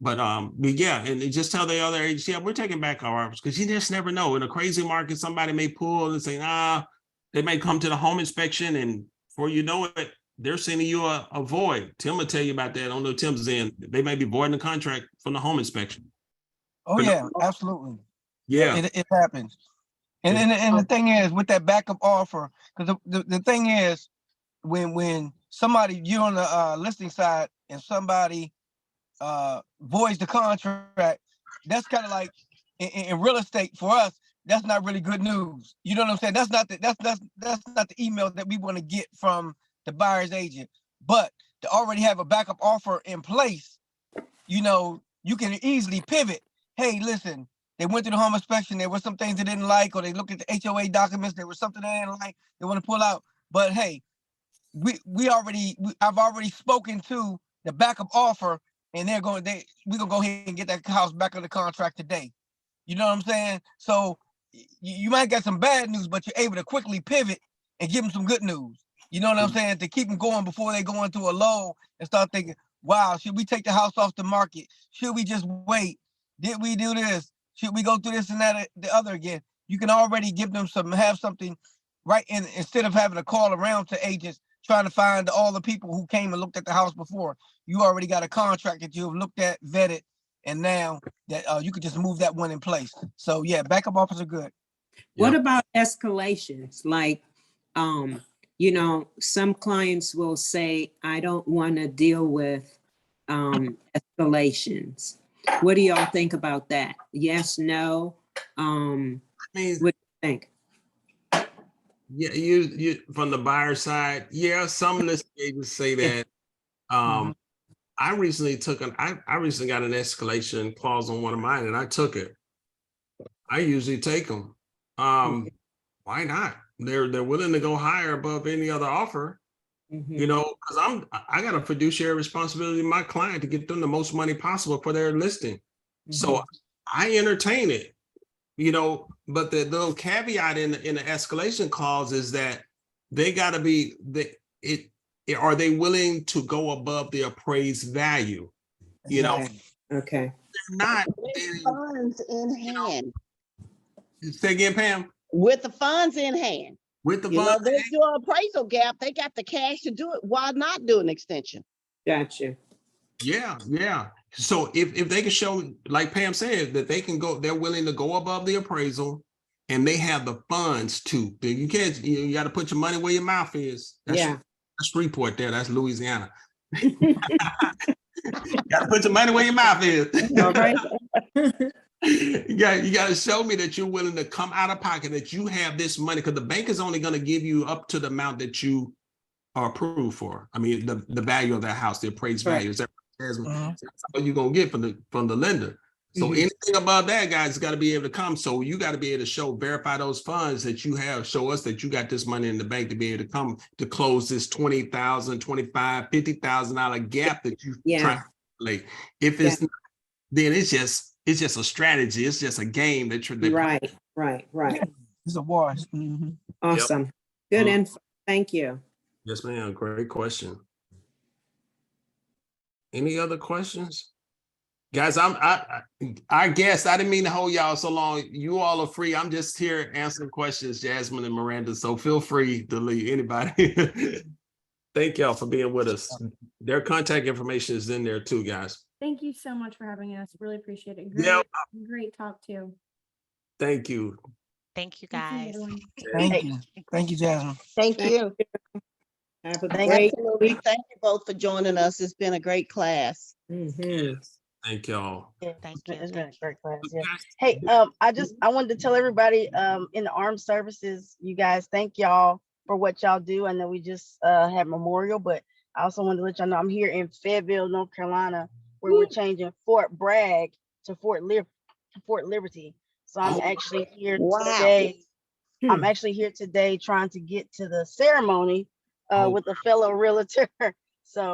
But yeah, and just tell the other agents, yeah, we're taking back our offers, because you just never know. In a crazy market, somebody may pull and say, they may come to the home inspection, and before you know it, they're sending you a void. Tim will tell you about that. I don't know, Tim's in. They may be voiding the contract from the home inspection. Oh yeah, absolutely. Yeah. It happens. And the thing is, with that backup offer, because the thing is, when somebody, you're on the listing side and somebody voids the contract, that's kind of like in real estate for us, that's not really good news. You know what I'm saying? That's not the email that we want to get from the buyer's agent. But to already have a backup offer in place, you know, you can easily pivot. Hey, listen, they went to the home inspection, there were some things they didn't like, or they looked at the HOA documents, there was something they didn't like, they want to pull out. But hey, I've already spoken to the backup offer, and we're gonna go ahead and get that house back on the contract today. You know what I'm saying? So you might get some bad news, but you're able to quickly pivot and give them some good news. You know what I'm saying? To keep them going before they go into a low and start thinking, wow, should we take the house off the market? Should we just wait? Did we do this? Should we go through this and that, the other again? You can already give them have something right in, instead of having to call around to agents trying to find all the people who came and looked at the house before. You already got a contract that you've looked at, vetted, and now that you could just move that one in place. So yeah, backup offers are good. What about escalations? Like, you know, some clients will say, I don't want to deal with escalations. What do y'all think about that? Yes, no? What do you think? Yeah, you from the buyer side, yeah, some listing agents say that. I recently I recently got an escalation clause on one of mine, and I took it. I usually take them. Why not? They're willing to go higher above any other offer. You know, because I got a fiduciary responsibility to my client to get them the most money possible for their listing. So I entertain it. You know, but the little caveat in the escalation clause is that they got to be are they willing to go above the appraised value? You know, okay. They're not. With funds in hand. Say again, Pam. With the funds in hand. With the you funds, know, there's your appraisal gap. They got the cash to do it. Why not do an extension? Gotcha. Yeah, yeah. So if they can show, like Pam said, that they can go, they're willing to go above the appraisal, and they have the funds to. You can't. You got to put your money where your mouth is. That's Shreveport there. That's Louisiana. You got to put your money where your mouth is. All right. You got to show me that you're willing to come out of pocket, that you have this money, because the bank is only going to give you up to the amount that you are approved for. I mean, the value of that house, the appraised value. Is that that's what you're going to get from the lender. So anything above that, guys, got to be able to come. So you got to be able to verify those funds that you have, show us that you got this money in the bank to be able to come to close this $20,000, $25,000, $50,000 gap that you try to calculate. If it's not, then it's just a strategy. It's just a game that you're right. It's a wash. Awesome. Good info. Thank you. Yes, ma'am. Great question. Any other questions? Guys, I guess I didn't mean to hold y'all so long. You all are free. I'm just here answering questions, Jasmine and Miranda. So feel free to leave anybody. Thank y'all for being with us. Their contact information is in there too, guys. Thank you so much for having us. Really appreciate it. Great talk too. Thank you. Thank you, guys. Thank you. Thank you, Jasmine. Thank you. Have a Thank you both for joining us. It's been a great class. Thank y'all. Thank you. It's been a great class. Yeah. Hey, I wanted to tell everybody in the armed services, you guys, thank y'all for what y'all do. I know we just had Memorial, but I also wanted to let y'all know I'm here in Fayetteville, North Carolina, where we're changing Fort Bragg to Fort Liberty. So I'm actually here today. I'm actually here today trying to get to the ceremony with a fellow realtor. So,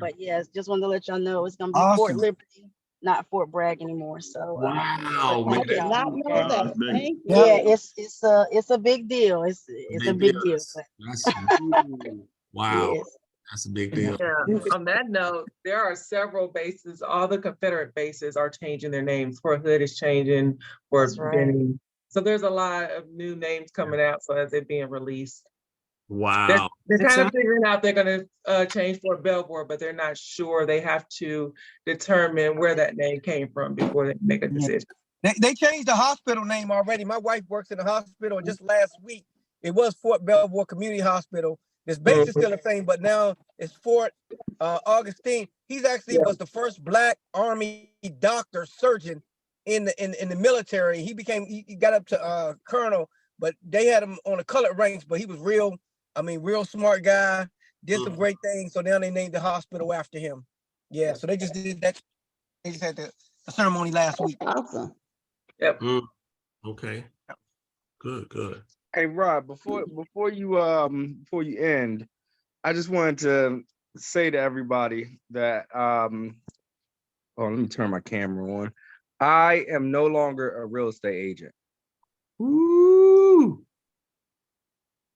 but yes, just wanted to let y'all know it's gonna be Fort Liberty, not Fort Bragg anymore. So, wow, I did not know that. Thank you. yeah, it's a big deal. It's a big deal. Wow. Yes. That's a big deal. Yeah, on that note, there are several bases, all the Confederate bases are changing their names. Fort Hood is changing, Fort Benning. So there's a lot of new names coming out, so as they're being released. Wow. They're That's kind of figuring out they're gonna change Fort Belvoir, but they're not sure. They have to determine where that name came from before they make a decision. They changed the hospital name already. My wife works in the hospital. Just last week, it was Fort Belvoir Community Hospital. This base is still the same, but now it's Fort Augustine. He's actually was the first Black Army doctor surgeon in the military. He became he got up to colonel, but they had him on the colored ranks. But he was real smart guy. Did some great things. So now they named the hospital after him. Yeah. So they just did that. They just had the ceremony last week. Awesome. Yep. Okay. Good. Hey Rob, before you end, I just wanted to say to everybody that let me turn my camera on. I am no longer a real estate agent. Ooh.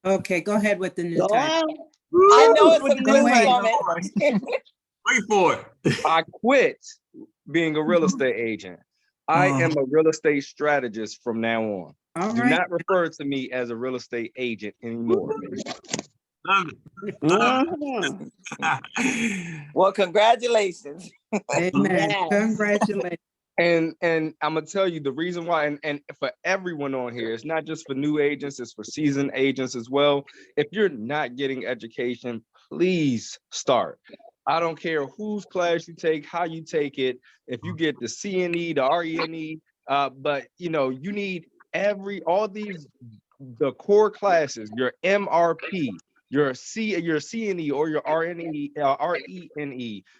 Okay, go ahead with the new Go title. on. I know it's a Go new ahead. woman. Wait for it. I quit being a real estate agent. I am a real estate strategist from now on. All Do right. not refer to me as a real estate agent anymore. Love it. Well, congratulations. Amen. Yes. Congratulations. And I'm gonna tell you the reason why, and for everyone on here, it's not just for new agents, it's for seasoned agents as well. If you're not getting education, please start. I don't care whose class you take, how you take it. If you get the CNE, the RENE, but you need all these the core classes, your MRP, your CNE or your RENE,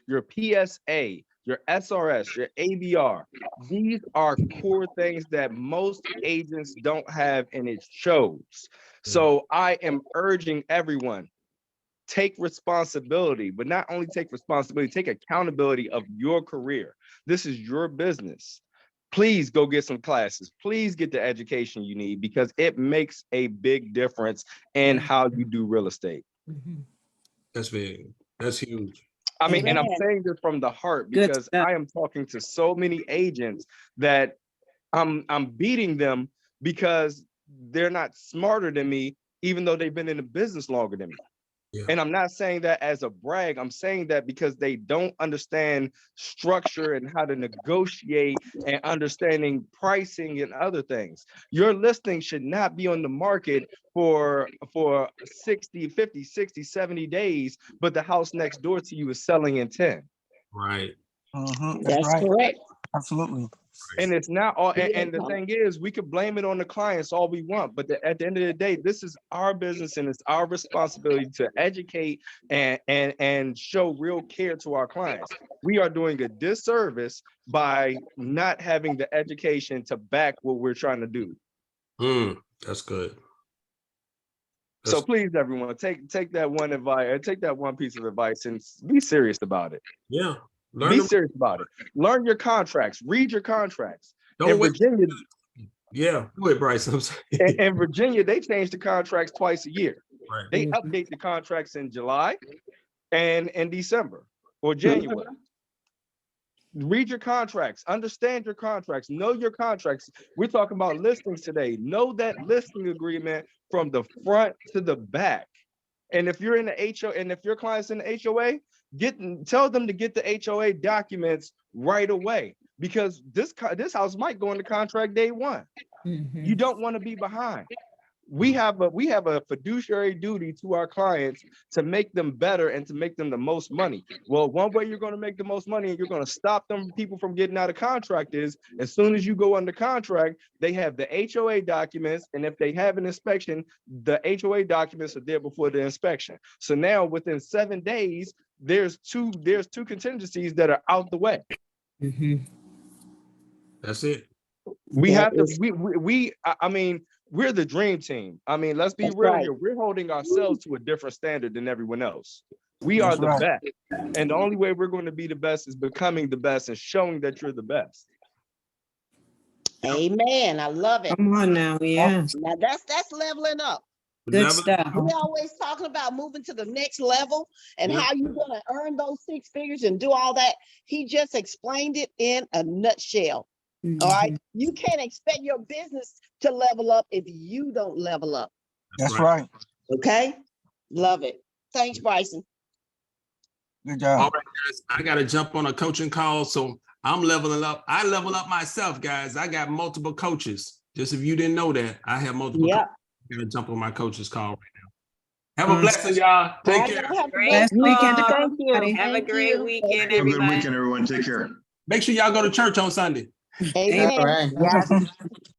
your PSA, your SRS, your ABR. These are core things that most agents don't have, and it shows. So I am urging everyone, take responsibility, but not only take responsibility, take accountability of your career. This is your business. Please go get some classes. Please get the education you need, because it makes a big difference in how you do real estate. That's big. That's huge. I mean, and I'm Amen. saying this from the heart Good because stuff. I am talking to so many agents that I'm beating them because they're not smarter than me, even though they've been in the business longer than me. Yeah. And I'm not saying that as a brag. I'm saying that because they don't understand structure and how to negotiate and understanding pricing and other things. Your listing should not be on the market for 60, 50, 60, 70 days, but the house next door to you is selling in 10. Right. That's correct. Absolutely. And it's not all, and the thing is, we could blame it on the clients all we want, but at the end of the day, this is our business and it's our responsibility to educate and show real care to our clients. We are doing a disservice by not having the education to back what we're trying to do. That's good. So please, everyone, take that one advice, take that one piece of advice and be serious about it. Yeah. Be serious about it. Learn your contracts. Read your contracts. Don't wait. Virginia, yeah, go ahead, Bryce. I'm sorry. In Virginia, they change the contracts twice a year. Right. They update the contracts in July and in December or January. Read your contracts. Understand your contracts. Know your contracts. We're talking about listings today. Know that listing agreement from the front to the back. And if you're in the HOA, and if your client's in the HOA, tell them to get the HOA documents right away, because this house might go into contract day one. You don't want to be behind. We have a fiduciary duty to our clients to make them better and to make them the most money. Well, one way you're going to make the most money and you're going to stop people from getting out of contract is, as soon as you go under contract, they have the HOA documents, and if they have an inspection, the HOA documents are there before the inspection. So now within 7 days, there's two contingencies that are out the way. That's it. We have to. I mean, we're the dream team. I mean, let's be real here. We're holding ourselves to a different standard than everyone else. We are the best. And the only way we're going to be the best is becoming the best and showing that you're the best. Amen. I love it. Come on now, yes. Now that's leveling up. Good Level- stuff. We always talking about moving to the next level and Yep. how you're gonna earn those 6 figures and do all that. He just explained it in a nutshell. All right. You can't expect your business to level up if you don't level up. That's right. Okay. Love it. Thanks, Bryson. Good All job. right, guys, I got to jump on a coaching call, so I'm leveling up. I level up myself, guys. I got multiple coaches. Just if you didn't know that, I have multiple. Yeah. I'm gonna jump on my coach's call right now. Have a blessing, y'all. Take All right, care. y'all have a Great blessed weekend. call. Thank you. Everybody. Have a Thank great you. weekend, Thank you. Have a good everybody. weekend, everyone. Take care. Make sure y'all go to church on Sunday. Amen. All right. Yes.